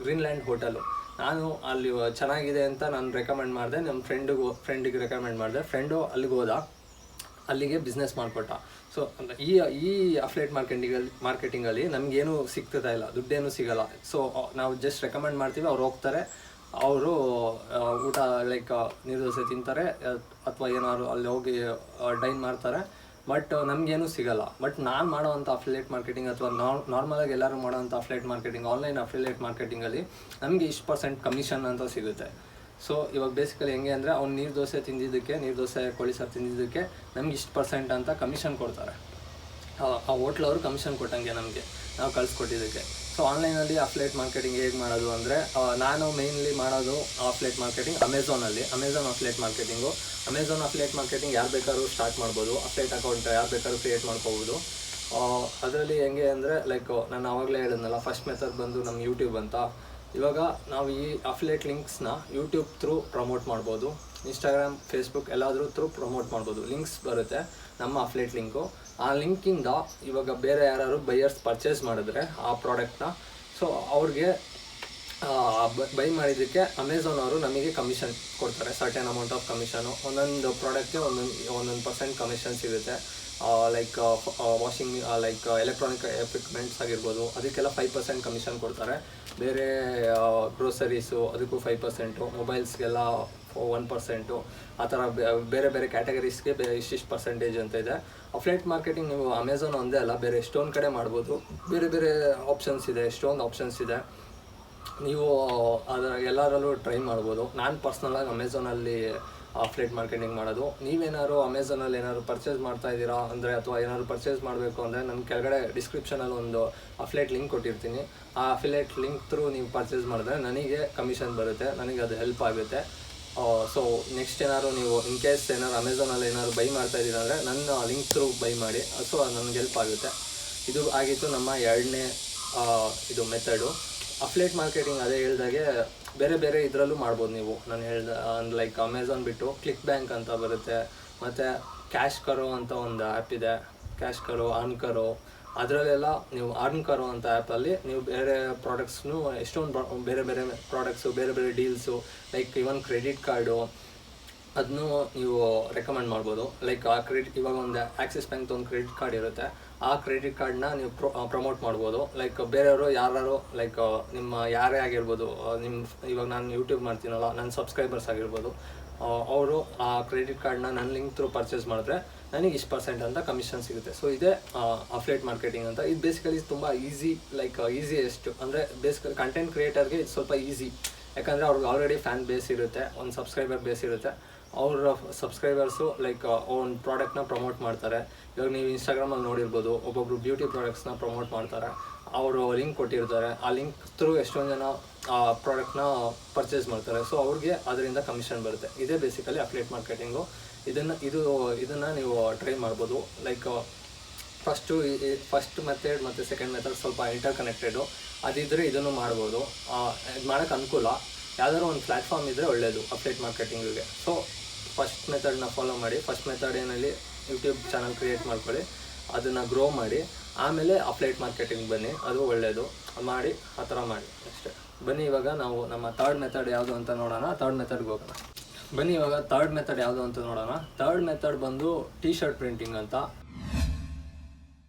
ಗ್ರೀನ್ಲ್ಯಾಂಡ್ ಹೋಟೆಲು. ನಾನು ಅಲ್ಲಿ ಚೆನ್ನಾಗಿದೆ ಅಂತ ನಾನು ರೆಕಮೆಂಡ್ ಮಾಡಿದೆ, ನಮ್ಮ ಫ್ರೆಂಡಿಗೆ ರೆಕಮೆಂಡ್ ಮಾಡಿದೆ. ಫ್ರೆಂಡು ಅಲ್ಲಿಗೆ ಹೋದ, ಅಲ್ಲಿಗೆ ಬಿಸ್ನೆಸ್ ಮಾಡಿಕೊಟ್ಟ. ಸೊ ಈ ಅಫಿಲಿಯೇಟ್ ಮಾರ್ಕೆಟಿಂಗಲ್ಲಿ ನಮಗೇನು ಸಿಗ್ತದೆ ಇಲ್ಲ, ದುಡ್ಡೇನು ಸಿಗೋಲ್ಲ. ಸೊ ನಾವು ಜಸ್ಟ್ ರೆಕಮೆಂಡ್ ಮಾಡ್ತೀವಿ, ಅವ್ರು ಹೋಗ್ತಾರೆ, ಅವರು ಊಟ ಲೈಕ್ ನೀರು ದೋಸೆ ತಿಂತಾರೆ ಅಥವಾ ಏನಾದ್ರು ಅಲ್ಲಿ ಹೋಗಿ ಡೈನ್ ಮಾಡ್ತಾರೆ. ಬಟ್ ನಮಗೇನು ಸಿಗೋಲ್ಲ. ಬಟ್ ನಾನು ಮಾಡೋವಂಥ ಅಫಿಲಿಯೇಟ್ ಮಾರ್ಕೆಟಿಂಗ್ ಅಥವಾ ನಾರ್ಮಲಾಗಿ ಎಲ್ಲರೂ ಮಾಡೋವಂಥ ಅಫಿಲಿಯೇಟ್ ಮಾರ್ಕೆಟಿಂಗ್, ಆನ್ಲೈನ್ ಅಫಿಲಿಯೇಟ್ ಮಾರ್ಕೆಟಿಂಗಲ್ಲಿ ನಮಗೆ ಇಷ್ಟು % ಕಮಿಷನ್ ಅಂತ ಸಿಗುತ್ತೆ. ಸೊ ಇವಾಗ ಬೇಸಿಕಲಿ ಹೆಂಗೆ ಅಂದರೆ ಅವ್ನು ನೀರು ದೋಸೆ ಕೋಳಿ ಸಾರು ತಿಂದಿದ್ದಕ್ಕೆ ನಮ್ಗೆ ಇಷ್ಟು % ಅಂತ ಕಮಿಷನ್ ಕೊಡ್ತಾರೆ. ಆ ಹೋಟ್ಲವರು ಕಮಿಷನ್ ಕೊಟ್ಟಂಗೆ ನಮಗೆ, ನಾವು ಕಳಿಸ್ಕೊಟ್ಟಿದ್ದಕ್ಕೆ. ಸೊ ಆನ್ಲೈನಲ್ಲಿ ಅಫಿಲಿಯೇಟ್ ಮಾರ್ಕೆಟಿಂಗ್ ಹೇಗೆ ಮಾಡೋದು ಅಂದರೆ, ನಾನು ಮೇಯ್ನ್ಲಿ ಮಾಡೋದು affiliate marketing Amazon affiliate marketing. Amazon affiliate marketing ಯಾರು ಬೇಕಾದ್ರೂ ಸ್ಟಾರ್ಟ್ ಮಾಡ್ಬೋದು, ಅಫಿಲಿಯೇಟ್ ಅಕೌಂಟ್ ಯಾರು ಬೇಕಾದ್ರೂ ಕ್ರಿಯೇಟ್ ಮಾಡ್ಕೋಬೋದು. ಅದರಲ್ಲಿ ಹೆಂಗೆ ಅಂದರೆ ಲೈಕ್ ನಾನು ಆವಾಗಲೇ ಹೇಳಿದ್ನಲ್ಲ, ಫಸ್ಟ್ ಮೆಥಡ್ ಬಂದು ನಮ್ಮ ಯೂಟ್ಯೂಬ್ ಅಂತ. ಇವಾಗ ನಾವು ಈ ಅಫಿಲಿಯೇಟ್ ಲಿಂಕ್ಸ್ನ ಯೂಟ್ಯೂಬ್ ಥ್ರೂ ಪ್ರಮೋಟ್ ಮಾಡ್ಬೋದು, ಇನ್ಸ್ಟಾಗ್ರಾಮ್, ಫೇಸ್ಬುಕ್ ಎಲ್ಲಾದರೂ ಥ್ರೂ ಪ್ರಮೋಟ್ ಮಾಡ್ಬೋದು. ಲಿಂಕ್ಸ್ ಬರುತ್ತೆ ನಮ್ಮ ಅಫಿಲಿಯೇಟ್ ಲಿಂಕು. ಆ ಲಿಂಕಿಂದ ಇವಾಗ ಬೇರೆ ಯಾರು ಬೈಯರ್ಸ್ ಪರ್ಚೇಸ್ ಮಾಡಿದ್ರೆ ಆ ಪ್ರಾಡಕ್ಟ್ನ, ಸೊ ಅವ್ರಿಗೆ ಬೈ ಮಾಡಿದ್ದಕ್ಕೆ ಅಮೆಝಾನ್ ಅವರು ನಮಗೆ ಕಮಿಷನ್ ಕೊಡ್ತಾರೆ, ಸರ್ಟೆನ್ ಅಮೌಂಟ್ ಆಫ್ ಕಮಿಷನು. ಒಂದೊಂದು ಪ್ರಾಡಕ್ಟ್ಗೆ ಒಂದೊಂದು % ಕಮಿಷನ್ ಸಿಗುತ್ತೆ. Like washing like electronic equipments ಆಗಿರ್ಬೋದು, ಅದಕ್ಕೆಲ್ಲ 5% ಕಮಿಷನ್ ಕೊಡ್ತಾರೆ. ಬೇರೆ ಗ್ರೋಸರೀಸು ಅದಕ್ಕೂ 5%, ಮೊಬೈಲ್ಸ್ಗೆಲ್ಲ 1%, ಆ ಥರ ಬೇರೆ ಬೇರೆ ಕ್ಯಾಟಗರೀಸ್ಗೆ ಇಷ್ಟಿಷ್ಟು ಪರ್ಸೆಂಟೇಜ್ ಅಂತ ಇದೆ. ಅಫ್ಲೇಟ್ ಮಾರ್ಕೆಟಿಂಗ್ ನೀವು ಅಮೆಝಾನ್ ಒಂದೇ ಅಲ್ಲ, ಬೇರೆ ಎಷ್ಟೊಂದು ಕಡೆ ಮಾಡ್ಬೋದು. ಬೇರೆ ಬೇರೆ ಆಪ್ಷನ್ಸ್ ಇದೆ, ಎಷ್ಟೊಂದು ಆಪ್ಷನ್ಸ್ ಇದೆ. ನೀವು ಅದರ ಎಲ್ಲರಲ್ಲೂ ಟ್ರೈ ಮಾಡ್ಬೋದು. ನಾನು ಪರ್ಸ್ನಲಾಗಿ ಅಮೆಝಾನಲ್ಲಿ ಅಫ್ಲೇಟ್ ಮಾರ್ಕೆಟಿಂಗ್ ಮಾಡೋದು. ನೀವೇನಾದ್ರು ಅಮೆಝಾನಲ್ಲಿ ಏನಾದ್ರು ಪರ್ಚೇಸ್ ಮಾಡ್ತಾ ಇದ್ದೀರಾ ಅಂದರೆ, ಅಥವಾ ಏನಾದ್ರು ಪರ್ಚೇಸ್ ಮಾಡಬೇಕು ಅಂದರೆ, ನನ್ನ ಕೆಳಗಡೆ ಡಿಸ್ಕ್ರಿಪ್ಷನಲ್ಲಿ ಒಂದು ಅಫ್ಲೇಟ್ ಲಿಂಕ್ ಕೊಟ್ಟಿರ್ತೀನಿ. ಆ ಅಫ್ಲೇಟ್ ಲಿಂಕ್ ಥ್ರೂ ನೀವು ಪರ್ಚೇಸ್ ಮಾಡಿದ್ರೆ ನನಗೆ ಕಮಿಷನ್ ಬರುತ್ತೆ, ನನಗೆ ಅದು ಹೆಲ್ಪ್ ಆಗುತ್ತೆ. ಸೊ ನೆಕ್ಸ್ಟ್ ಏನಾದ್ರು ನೀವು ಇನ್ ಕೇಸ್ ಏನಾದ್ರು ಅಮೆಝಾನಲ್ಲಿ ಏನಾದ್ರು ಬೈ ಮಾಡ್ತಾ ಇದ್ದೀರಾ ಅಂದರೆ ನನ್ನ ಲಿಂಕ್ ಥ್ರೂ ಬೈ ಮಾಡಿ, ಸೊ ನನಗೆ ಹೆಲ್ಪ್ ಆಗುತ್ತೆ. ಇದು ಆಗಿತ್ತು ನಮ್ಮ ಎರಡನೇ ಇದು ಮೆಥಡು. ಅಫ್ಲೇಟ್ ಮಾರ್ಕೆಟಿಂಗ್ ಅದೇ ಹೇಳ್ದಾಗೆ ಬೇರೆ ಬೇರೆ ಇದರಲ್ಲೂ ಮಾಡ್ಬೋದು ನೀವು. ನಾನು ಹೇಳ್ದೆ ಲೈಕ್ ಅಮೆಝಾನ್ ಬಿಟ್ಟು ಕ್ಲಿಕ್ ಬ್ಯಾಂಕ್ ಅಂತ ಬರುತ್ತೆ, ಮತ್ತು ಕ್ಯಾಶ್ ಕರೋ ಅಂತ ಒಂದು ಆ್ಯಪ್ ಇದೆ, ಕ್ಯಾಶ್ ಕರೋ, ಅರ್ನ್ ಕರೋ. ಅದರಲ್ಲೆಲ್ಲ ನೀವು ಅರ್ನ್ ಕರೋ ಅಂತ ಆ್ಯಪಲ್ಲಿ ನೀವು ಬೇರೆ ಪ್ರಾಡಕ್ಟ್ಸ್ನು ಎಷ್ಟೊಂದು ಬೇರೆ ಬೇರೆ ಪ್ರಾಡಕ್ಟ್ಸು, ಬೇರೆ ಬೇರೆ deals, like even credit card ಅದನ್ನು ನೀವು ರೆಕಮೆಂಡ್ ಮಾಡ್ಬೋದು. ಲೈಕ್ ಆ ಇವಾಗ ಒಂದು ಆಕ್ಸಿಸ್ ಬ್ಯಾಂಕ್ ಒಂದು ಕ್ರೆಡಿಟ್ ಕಾರ್ಡ್ ಇರುತ್ತೆ, ಆ ಕ್ರೆಡಿಟ್ ಕಾರ್ಡ್ನ ನೀವು ಪ್ರಮೋಟ್ ಮಾಡ್ಬೋದು. ಲೈಕ್ ಬೇರೆಯವರು ಯಾರು ಲೈಕ್ ನಿಮ್ಮ ಯಾರೇ ಆಗಿರ್ಬೋದು, ಇವಾಗ ನಾನು ಯೂಟ್ಯೂಬ್ ಮಾಡ್ತೀನಲ್ಲ, ನನ್ನ ಸಬ್ಸ್ಕ್ರೈಬರ್ಸ್ ಆಗಿರ್ಬೋದು, ಅವರು ಆ ಕ್ರೆಡಿಟ್ ಕಾರ್ಡ್ನ ನನ್ನ ಲಿಂಕ್ ಥ್ರೂ ಪರ್ಚೇಸ್ ಮಾಡಿದ್ರೆ ನನಗೆ ಇಷ್ಟು % ಅಂತ ಕಮಿಷನ್ ಸಿಗುತ್ತೆ. ಸೊ ಇದೇ ಅಫ್ಲೇಟ್ ಮಾರ್ಕೆಟಿಂಗ್ ಅಂತ. ಇದು ಬೇಸಿಕಲಿ ತುಂಬ ಈಸಿ, ಲೈಕ್ ಈಸಿಯೆಸ್ಟ್ ಅಂದರೆ ಬೇಸಿಕಲಿ ಕಂಟೆಂಟ್ ಕ್ರಿಯೇಟರ್ಗೆ ಇದು ಸ್ವಲ್ಪ ಈಸಿ. ಯಾಕಂದರೆ ಅವ್ರಿಗೆ ಆಲ್ರೆಡಿ ಫ್ಯಾನ್ ಬೇಸ್ ಇರುತ್ತೆ, ಒಂದು ಸಬ್ಸ್ಕ್ರೈಬರ್ ಬೇಸ್ ಇರುತ್ತೆ. ಅವರ ಸಬ್ಸ್ಕ್ರೈಬರ್ಸು ಲೈಕ್ ಒಂದು ಪ್ರಾಡಕ್ಟ್ನ ಪ್ರಮೋಟ್ ಮಾಡ್ತಾರೆ. ಇವಾಗ ನೀವು ಇನ್ಸ್ಟಾಗ್ರಾಮಲ್ಲಿ ನೋಡಿರ್ಬೋದು, ಒಬ್ಬೊಬ್ರು ಬ್ಯೂಟಿ ಪ್ರಾಡಕ್ಟ್ಸ್ನ ಪ್ರಮೋಟ್ ಮಾಡ್ತಾರೆ, ಅವರು ಲಿಂಕ್ ಕೊಟ್ಟಿರ್ತಾರೆ. ಆ ಲಿಂಕ್ ಥ್ರೂ ಎಷ್ಟೊಂದು ಜನ ಆ ಪ್ರಾಡಕ್ಟ್ನ ಪರ್ಚೇಸ್ ಮಾಡ್ತಾರೆ. ಸೊ ಅವ್ರಿಗೆ ಅದರಿಂದ ಕಮಿಷನ್ ಬರುತ್ತೆ. ಇದೇ ಬೇಸಿಕಲಿ ಅಫ್ಲೇಟ್ ಮಾರ್ಕೆಟಿಂಗು. ಇದನ್ನು ನೀವು ಟ್ರೈ ಮಾಡ್ಬೋದು. ಲೈಕ್ ಫಸ್ಟ್ ಮೆಥಡ್ ಮತ್ತು ಸೆಕೆಂಡ್ ಮೆಥಡ್ ಸ್ವಲ್ಪ ಇಂಟರ್ ಕನೆಕ್ಟೆಡು. ಅದಿದ್ದರೆ ಇದನ್ನು ಮಾಡ್ಬೋದು. ಇದು ಮಾಡೋಕ್ಕೆ ಅನುಕೂಲ. ಯಾವ್ದಾದ್ರು ಒಂದು ಪ್ಲ್ಯಾಟ್ಫಾರ್ಮ್ ಇದ್ದರೆ ಒಳ್ಳೆಯದು ಅಫ್ಲೇಟ್ ಮಾರ್ಕೆಟಿಂಗಿಗೆ. ಸೊ ಫಸ್ಟ್ ಮೆಥಡ್ನ ಫಾಲೋ ಮಾಡಿ. ಫಸ್ಟ್ ಮೆಥಡ್ ಏನಲ್ಲಿ ಯೂಟ್ಯೂಬ್ ಚಾನಲ್ ಕ್ರಿಯೇಟ್ ಮಾಡ್ಕೊಳ್ಳಿ, ಅದನ್ನು ಗ್ರೋ ಮಾಡಿ, ಆಮೇಲೆ ಅಫ್ಲೇಟ್ ಮಾರ್ಕೆಟಿಂಗ್ ಬನ್ನಿ, ಅದು ಒಳ್ಳೆಯದು. ಮಾಡಿ ಆ ಥರ ಮಾಡಿ ಅಷ್ಟೇ. ಬನ್ನಿ ಇವಾಗ ನಾವು ನಮ್ಮ ಥರ್ಡ್ ಮೆಥಡ್ ಯಾವುದು ಅಂತ ನೋಡೋಣ. ಥರ್ಡ್ ಮೆಥಡ್ಗೆ ಹೋಗೋಣ. ಬನ್ನಿ ಇವಾಗ ಥರ್ಡ್ ಮೆಥಡ್ ಯಾವುದು ಅಂತ ನೋಡೋಣ. ಥರ್ಡ್ ಮೆಥಡ್ ಬಂದು ಟೀ ಶರ್ಟ್ ಪ್ರಿಂಟಿಂಗ್ ಅಂತ.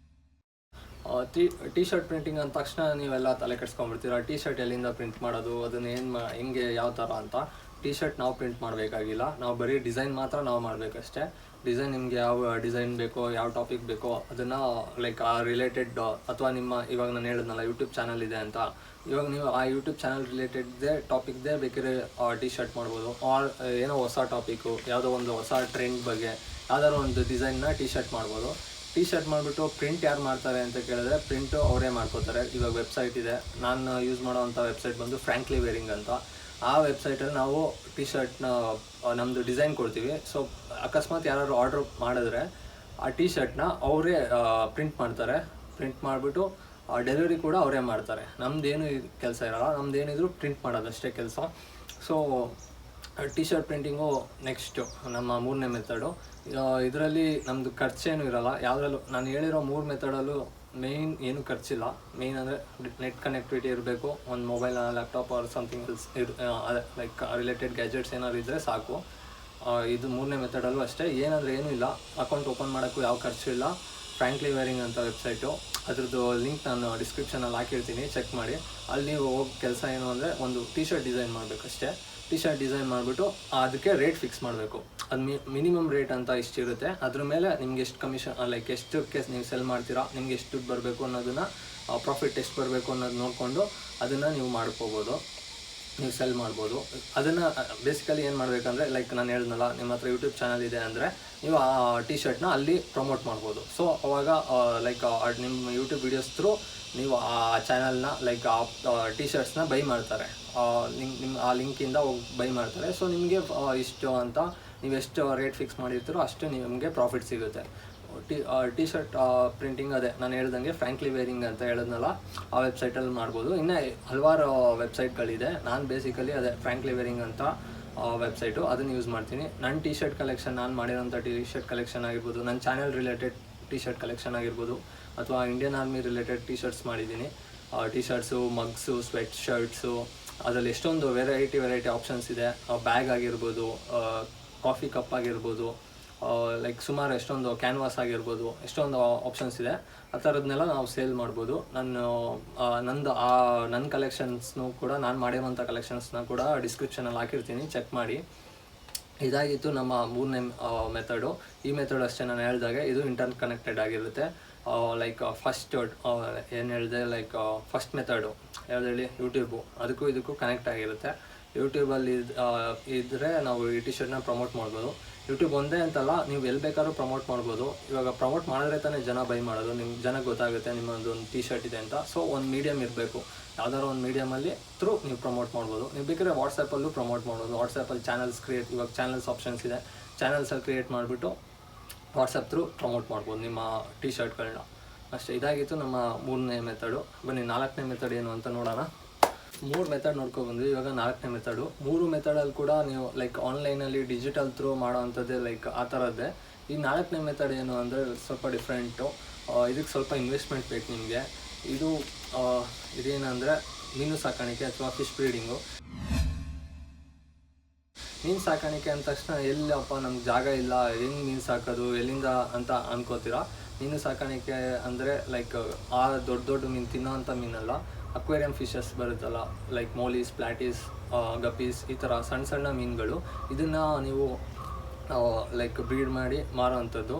ಟೀ ಶರ್ಟ್ ಪ್ರಿಂಟಿಂಗ್ ಅಂದ ತಕ್ಷಣ ನೀವೆಲ್ಲ ತಲೆ ಕೆಡ್ಸ್ಕೊಂಡ್ಬಿಡ್ತೀರ. ಟೀ ಶರ್ಟ್ ಎಲ್ಲಿಂದ ಪ್ರಿಂಟ್ ಮಾಡೋದು, ಅದನ್ನು ಹೆಂಗೆ ಯಾವ ಥರ ಅಂತ. ಟೀ ಶರ್ಟ್ ನಾವು ಪ್ರಿಂಟ್ ಮಾಡಬೇಕಾಗಿಲ್ಲ, ನಾವು ಬರೀ ಡಿಸೈನ್ ಮಾತ್ರ ನಾವು ಮಾಡಬೇಕಷ್ಟೇ. ಡಿಸೈನ್ ನಿಮಗೆ ಯಾವ ಡಿಸೈನ್ ಬೇಕೋ, ಯಾವ ಟಾಪಿಕ್ ಬೇಕೋ ಅದನ್ನು ಲೈಕ್ ಆ ರಿಲೇಟೆಡ್, ಅಥವಾ ಇವಾಗ ನಾನು ಹೇಳಿದ್ನಲ್ಲ ಯೂಟ್ಯೂಬ್ ಚಾನಲ್ ಇದೆ ಅಂತ, ಇವಾಗ ನೀವು ಆ ಯೂಟ್ಯೂಬ್ ಚಾನಲ್ ರಿಲೇಟೆಡ್ದೇ ಟಾಪಿಕ್ದೇ ಬೇಕಾದ್ರೆ ಟೀ ಶರ್ಟ್ ಮಾಡ್ಬೋದು. ಆರ್ ಏನೋ ಹೊಸ ಟಾಪಿಕ್ಕು, ಯಾವುದೋ ಒಂದು ಹೊಸ ಟ್ರೆಂಡ್ ಬಗ್ಗೆ ಯಾವ್ದಾದ್ರು ಒಂದು ಡಿಸೈನ್ನ ಟೀ ಶರ್ಟ್ ಮಾಡ್ಬೋದು. ಟೀ ಶರ್ಟ್ ಮಾಡಿಬಿಟ್ಟು ಪ್ರಿಂಟ್ ಯಾರು ಮಾಡ್ತಾರೆ ಅಂತ ಕೇಳಿದ್ರೆ ಪ್ರಿಂಟು ಅವರೇ ಮಾಡ್ಕೋತಾರೆ. ಇವಾಗ ವೆಬ್ಸೈಟ್ ಇದೆ, ನಾನು ಯೂಸ್ ಮಾಡೋವಂಥ ವೆಬ್ಸೈಟ್ ಬಂದು ಫ್ರ್ಯಾಂಕ್ಲಿ ವೇರಿಂಗ್ ಅಂತ. ಆ ವೆಬ್ಸೈಟಲ್ಲಿ ನಾವು ಟೀ ಶರ್ಟ್ನ ನಮ್ಮದು ಡಿಸೈನ್ ಕೊಡ್ತೀವಿ. ಸೊ ಅಕಸ್ಮಾತ್ ಯಾರು ಆರ್ಡ್ರ್ ಮಾಡಿದ್ರೆ ಆ ಟೀ ಶರ್ಟ್ನ ಅವರೇ ಪ್ರಿಂಟ್ ಮಾಡ್ತಾರೆ. ಪ್ರಿಂಟ್ ಮಾಡಿಬಿಟ್ಟು ಡೆಲಿವರಿ ಕೂಡ ಅವರೇ ಮಾಡ್ತಾರೆ. ನಮ್ಮದೇನು ಕೆಲಸ ಇರೋಲ್ಲ, ನಮ್ಮದೇನಿದ್ರು ಪ್ರಿಂಟ್ ಮಾಡೋದಷ್ಟೇ ಕೆಲಸ. So T shirt printing next ನಮ್ಮ ಮೂರನೇ ಮೆಥಡು. ಇದರಲ್ಲಿ ನಮ್ಮದು ಖರ್ಚೇನು ಇರೋಲ್ಲ ಯಾವುದ್ರಲ್ಲೂ. ನಾನು ಹೇಳಿರೋ 3 ಮೆಥಡಲ್ಲೂ ಮೇಯ್ನ್ ಏನು ಖರ್ಚಿಲ್ಲ. ಮೇಯ್ನ್ ಅಂದರೆ ನೆಟ್ ಕನೆಕ್ಟಿವಿಟಿ ಇರಬೇಕು, ಒಂದು mobile, laptop or something else ಅದೇ ಲೈಕ್ ರಿಲೇಟೆಡ್ ಗ್ಯಾಜೆಟ್ಸ್ ಏನಾದ್ರು ಇದ್ದರೆ ಸಾಕು. ಇದು 3ನೇ ಮೆಥಡಲ್ಲೂ ಅಷ್ಟೇ. ಏನಂದರೆ ಏನೂ ಇಲ್ಲ, ಅಕೌಂಟ್ ಓಪನ್ ಮಾಡೋಕ್ಕೂ ಯಾವ ಖರ್ಚು ಇಲ್ಲ. ಫ್ರ್ಯಾಂಕ್ಲಿ ವೇರಿಂಗ್ ಅಂತ ವೆಬ್ಸೈಟು, ಅದ್ರದ್ದು ಲಿಂಕ್ ನಾನು ಡಿಸ್ಕ್ರಿಪ್ಷನಲ್ಲಿ ಹಾಕಿರ್ತೀನಿ, ಚೆಕ್ ಮಾಡಿ. ಅಲ್ಲಿ ನೀವು ಹೋಗಿ ಕೆಲಸ ಏನು ಅಂದರೆ ಒಂದು ಟೀ ಶರ್ಟ್ ಡಿಸೈನ್ ಮಾಡಬೇಕಷ್ಟೇ. ಟೀ ಶರ್ಟ್ ಡಿಸೈನ್ ಮಾಡಿಬಿಟ್ಟು ಅದಕ್ಕೆ ರೇಟ್ ಫಿಕ್ಸ್ ಮಾಡಬೇಕು. ಅದು ಮಿನಿಮಮ್ ರೇಟ್ ಅಂತ ಇಷ್ಟಿರುತ್ತೆ. ಅದ್ರ ಮೇಲೆ ನಿಮ್ಗೆ ಎಷ್ಟು ಕಮಿಷನ್, ಲೈಕ್ ಎಷ್ಟಕ್ಕೆ ನೀವು ಸೆಲ್ ಮಾಡ್ತೀರಾ, ನಿಮ್ಗೆ ಎಷ್ಟು ದುಡ್ಡು ಬರಬೇಕು ಅನ್ನೋದನ್ನು, ಪ್ರಾಫಿಟ್ ಎಷ್ಟು ಬರಬೇಕು ಅನ್ನೋದು ನೋಡಿಕೊಂಡು ಅದನ್ನು ನೀವು ಮಾಡ್ಕೋಬೋದು, ನೀವು ಸೆಲ್ ಮಾಡ್ಬೋದು. ಅದನ್ನು ಬೇಸಿಕಲಿ ಏನು ಮಾಡಬೇಕಂದ್ರೆ, ಲೈಕ್ ನಾನು ಹೇಳಿದ್ನಲ್ಲ, ನಿಮ್ಮ ಹತ್ರ ಯೂಟ್ಯೂಬ್ ಚಾನಲ್ ಇದೆ ಅಂದರೆ ನೀವು ಆ ಟೀ ಶರ್ಟ್ನ ಅಲ್ಲಿ ಪ್ರಮೋಟ್ ಮಾಡ್ಬೋದು. ಸೊ ಅವಾಗ ಲೈಕ್ ನಿಮ್ಮ ಯೂಟ್ಯೂಬ್ ವೀಡಿಯೋಸ್ ಥ್ರೂ ನೀವು ಆ ಚಾನಲ್ನ ಲೈಕ್ ಆ ಟೀ ಶರ್ಟ್ಸ್ನ ಬೈ ಮಾಡ್ತಾರೆ. ನಿಮ್ಮ ಆ ಲಿಂಕಿಂದ ಹೋಗಿ ಬೈ ಮಾಡ್ತಾರೆ. ಸೊ ನಿಮಗೆ ಇಷ್ಟು ಅಂತ ನೀವು ಎಷ್ಟು ರೇಟ್ ಫಿಕ್ಸ್ ಮಾಡಿರ್ತೀರೋ ಅಷ್ಟು ನಿಮಗೆ ಪ್ರಾಫಿಟ್ ಸಿಗುತ್ತೆ. ಟೀ ಶರ್ಟ್ ಪ್ರಿಂಟಿಂಗ್ ಅದೇ ನಾನು ಹೇಳ್ದಂಗೆ ಫ್ರ್ಯಾಂಕ್ಲಿ ವೇರಿಂಗ್ ಅಂತ ಹೇಳಿದ್ನಲ್ಲ, ಆ ವೆಬ್ಸೈಟಲ್ಲಿ ಮಾಡ್ಬೋದು. ಇನ್ನು ಹಲವಾರು ವೆಬ್ಸೈಟ್ಗಳಿದೆ. ನಾನು ಬೇಸಿಕಲಿ ಅದೇ ಫ್ರ್ಯಾಂಕ್ಲಿ ವೇರಿಂಗ್ ಅಂತ ವೆಬ್ಸೈಟು, ಅದನ್ನು ಯೂಸ್ ಮಾಡ್ತೀನಿ. ನನ್ನ ಟೀ ಶರ್ಟ್ ಕಲೆಕ್ಷನ್, ನಾನು ಮಾಡಿರೋಂಥ ಟೀ ಶರ್ಟ್ ಕಲೆಕ್ಷನ್ ಆಗಿರ್ಬೋದು, ನನ್ನ channel related T shirt collection ಆಗಿರ್ಬೋದು, ಅಥವಾ Indian army related T shirts ಮಾಡಿದ್ದೀನಿ. ಟೀ ಶರ್ಟ್ಸು, ಮಗ್ಸು, ಸ್ವೆಟ್ ಶರ್ಟ್ಸು, ಅದರಲ್ಲಿ ಎಷ್ಟೊಂದು ವೆರೈಟಿ ಆಪ್ಷನ್ಸ್ ಇದೆ. ಬ್ಯಾಗ್ ಆಗಿರ್ಬೋದು, ಕಾಫಿ ಕಪ್ ಆಗಿರ್ಬೋದು, ಲೈಕ್ ಸುಮಾರು ಎಷ್ಟೊಂದು ಕ್ಯಾನ್ವಾಸ್ ಆಗಿರ್ಬೋದು, ಎಷ್ಟೊಂದು ಆಪ್ಷನ್ಸ್ ಇದೆ. ಆ ಥರದನ್ನೆಲ್ಲ ನಾವು ಸೇಲ್ ಮಾಡ್ಬೋದು. ನನ್ನ ಕಲೆಕ್ಷನ್ಸ್ನು ಕೂಡ, ನಾನು ಮಾಡಿರೋಂಥ ಕಲೆಕ್ಷನ್ಸ್ನ ಕೂಡ ಡಿಸ್ಕ್ರಿಪ್ಷನಲ್ಲಿ ಹಾಕಿರ್ತೀನಿ, ಚೆಕ್ ಮಾಡಿ. ಇದಾಗಿತ್ತು ನಮ್ಮ ಮೂರನೇ ಮೆಥಡು. ಈ ಮೆಥಡ್ ಅಷ್ಟೇ ನಾನು ಹೇಳಿದಾಗೆ ಇದು ಇಂಟರ್ ಕನೆಕ್ಟೆಡ್ ಆಗಿರುತ್ತೆ. ಲೈಕ್ ಫಸ್ಟ್ ಏನು ಹೇಳಿದೆ, ಲೈಕ್ ಫಸ್ಟ್ ಮೆಥಡು ಯಾವ್ದು ಹೇಳಿ, ಯೂಟ್ಯೂಬು, ಅದಕ್ಕೂ ಇದಕ್ಕೂ ಕನೆಕ್ಟ್ ಆಗಿರುತ್ತೆ. ಯೂಟ್ಯೂಬಲ್ಲಿ ಇದ್ದರೆ ನಾವು ಈ ಟಿ ಶರ್ಟ್ನ ಪ್ರಮೋಟ್ ಮಾಡ್ಬೋದು. ಯೂಟ್ಯೂಬ್ ಒಂದೇ ಅಂತಲ್ಲ, ನೀವು ಎಲ್ಲಿ ಬೇಕಾದ್ರೂ ಪ್ರಮೋಟ್ ಮಾಡ್ಬೋದು. ಇವಾಗ ಪ್ರಮೋಟ್ ಮಾಡಿದ್ರೆ ತಾನೇ ಜನ ಬೈ ಮಾಡೋದು, ನಿಮ್ಗೆ ಜನಕ್ಕೆ ಗೊತ್ತಾಗುತ್ತೆ ನಿಮ್ಮದು ಒಂದು ಟಿ ಶರ್ಟ್ ಇದೆ ಅಂತ. ಸೊ ಒಂದು ಮೀಡಿಯಮ್ ಇರಬೇಕು, ಯಾವ್ದಾದ್ರು ಒಂದು ಮೀಡಿಯಮಲ್ಲಿ ಥ್ರೂ ನೀವು ಪ್ರಮೋಟ್ ಮಾಡ್ಬೋದು. ನೀವು ಬೇಕಾದ್ರೆ ವಾಟ್ಸಪ್ಪಲ್ಲೂ ಪ್ರಮೋಟ್ ಮಾಡ್ಬೋದು. ವಾಟ್ಸಪ್ಪಲ್ಲಿ ಚಾನಲ್ಸ್ ಕ್ರಿಯೇಟ್, ಇವಾಗ ಚಾನಲ್ಸ್ ಆಪ್ಷನ್ಸ್ ಇದೆ, ಚಾನಲ್ಸಲ್ಲಿ ಕ್ರಿಯೇಟ್ ಮಾಡಿಬಿಟ್ಟು ವಾಟ್ಸಪ್ ಥ್ರೂ ಪ್ರಮೋಟ್ ಮಾಡ್ಬೋದು ನಿಮ್ಮ ಟಿ ಶರ್ಟ್ಗಳನ್ನ. ಅಷ್ಟೇ, ಇದಾಗಿತ್ತು ನಮ್ಮ ಮೂರನೇ ಮೆಥಡು. ಬನ್ನಿ 4ನೇ ಮೆಥಡ್ ಏನು ಅಂತ ನೋಡೋಣ. 3 ಮೆಥಡ್ ನೋಡ್ಕೊಬಂದ್ವಿ, ಇವಾಗ 4ನೇ ಮೆಥಡು. 3 ಮೆಥಡಲ್ಲಿ ಕೂಡ ನೀವು ಲೈಕ್ ಆನ್ಲೈನಲ್ಲಿ ಡಿಜಿಟಲ್ ಥ್ರೂ ಮಾಡೋ ಅಂಥದ್ದೇ, ಲೈಕ್ ಆ ಥರದ್ದೇ. ಈ 4ನೇ ಮೆಥಡ್ ಏನು ಅಂದರೆ ಸ್ವಲ್ಪ ಡಿಫ್ರೆಂಟು. ಇದಕ್ಕೆ ಸ್ವಲ್ಪ ಇನ್ವೆಸ್ಟ್ಮೆಂಟ್ ಬೇಕು ನಿಮಗೆ. ಇದೇನಂದರೆ ಮೀನು ಸಾಕಾಣಿಕೆ ಅಥವಾ ಫಿಶ್ ಬ್ರೀಡಿಂಗು. ಮೀನು ಸಾಕಾಣಿಕೆ ಅಂದ ತಕ್ಷಣ ಎಲ್ಲಪ್ಪ ನಮ್ಗೆ ಜಾಗ ಇಲ್ಲ, ಹೆಂಗೆ ಮೀನು ಸಾಕೋದು, ಎಲ್ಲಿಂದ ಅಂತ ಅನ್ಕೋತೀರಾ. ಮೀನು ಸಾಕಾಣಿಕೆ ಅಂದರೆ ಲೈಕ್ ಆ ದೊಡ್ಡ ದೊಡ್ಡ ಮೀನು ತಿನ್ನೋ ಅಂಥ ಮೀನಲ್ಲ, ಅಕ್ವೇರಿಯಂ ಫಿಶಸ್ ಬರುತ್ತಲ್ಲ, ಲೈಕ್ ಮೋಲೀಸ್, ಪ್ಲಾಟೀಸ್, ಗಪ್ಪೀಸ್, ಈ ಥರ ಸಣ್ಣ ಸಣ್ಣ ಮೀನುಗಳು. ಇದನ್ನು ನೀವು ಲೈಕ್ ಬ್ರೀಡ್ ಮಾಡಿ ಮಾರೋ ಅಂಥದ್ದು.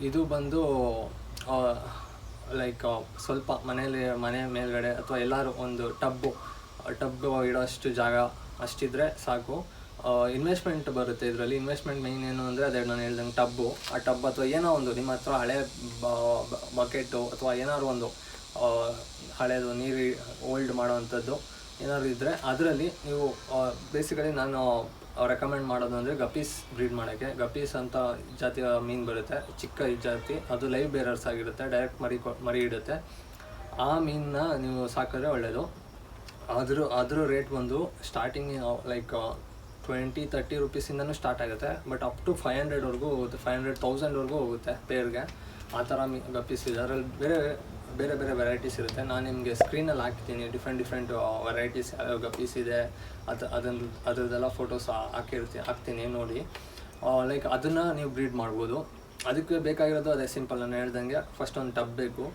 ಇದು ಬಂದು ಲೈಕ್ ಸ್ವಲ್ಪ ಮನೆ ಮೇಲ್ಗಡೆ ಅಥವಾ ಎಲ್ಲರೂ ಒಂದು ಟಬ್ ಇಡೋಷ್ಟು ಜಾಗ ಅಷ್ಟಿದ್ರೆ ಸಾಕು. ಇನ್ವೆಸ್ಟ್ಮೆಂಟ್ ಬರುತ್ತೆ ಇದರಲ್ಲಿ. ಇನ್ವೆಸ್ಟ್ಮೆಂಟ್ ಮೇಯ್ನ್ ಏನು ಅಂದರೆ ಅದೇ ನಾನು ಹೇಳ್ದಂಗೆ ಟಬ್ಬು, ಆ ಟಬ್ ಅಥವಾ ಏನೋ ಒಂದು ನಿಮ್ಮ ಹತ್ರ ಹಳೆ ಬಕೆಟು ಅಥವಾ ಏನಾದ್ರು ಒಂದು ಹಳೇದು ನೀರು ಓಲ್ಡ್ ಮಾಡೋ ಅಂಥದ್ದು ಏನಾದ್ರು ಇದ್ದರೆ ಅದರಲ್ಲಿ ನೀವು ಬೇಸಿಕಲಿ ನಾನು ರೆಕಮೆಂಡ್ ಮಾಡೋದು ಅಂದರೆ ಗಪ್ಪೀಸ್ ಬ್ರೀಡ್ ಮಾಡೋಕ್ಕೆ. ಗಪ್ಪೀಸ್ ಅಂತ ಜಾತಿಯ ಮೀನು ಬರುತ್ತೆ, ಚಿಕ್ಕ ಜಾತಿ, ಅದು ಲೈವ್ ಬೇರರ್ಸ್ ಆಗಿರುತ್ತೆ, ಡೈರೆಕ್ಟ್ ಮರಿ ಇಡುತ್ತೆ. ಆ ಮೀನನ್ನ ನೀವು ಸಾಕಿದ್ರೆ ಒಳ್ಳೆಯದು. ಅದ್ರ ರೇಟ್ ಬಂದು ಸ್ಟಾರ್ಟಿಂಗ್ ಲೈಕ್ 20-30 ರುಪೀಸಿಂದನೂ ಸ್ಟಾರ್ಟ್ ಆಗುತ್ತೆ, ಬಟ್ ಅಪ್ ಟು 500ವರೆಗೂ ಹೋಗುತ್ತೆ, 500,000ವರೆಗೂ ಹೋಗುತ್ತೆ ಪೇರ್ಗೆ. ಆ ಥರ ಗಪ್ಪೀಸ್ ಇದೆ. ಅದರಲ್ಲಿ ಬೇರೆ ಬೇರೆ ವೆರೈಟೀಸ್ ಇರುತ್ತೆ. ನಾನು ನಿಮಗೆ ಸ್ಕ್ರೀನಲ್ಲಿ ಹಾಕ್ತೀನಿ ಡಿಫ್ರೆಂಟ್ ವೆರೈಟೀಸ್ ಯಾವ್ಯಾವ ಗಪ್ಪೀಸ್ ಇದೆ, ಅದರದ್ದೆಲ್ಲ ಫೋಟೋಸ್ ಹಾಕ್ತೀನಿ ನೋಡಿ. ಲೈಕ್ ಅದನ್ನು ನೀವು ಬ್ರೀಡ್ ಮಾಡ್ಬೋದು. ಅದಕ್ಕೆ ಬೇಕಾಗಿರೋದು ಅದೇ ಸಿಂಪಲ್, ನಾನು ಹೇಳ್ದಂಗೆ ಫಸ್ಟ್ ಒಂದು ಟಬ್ ಬೇಕು.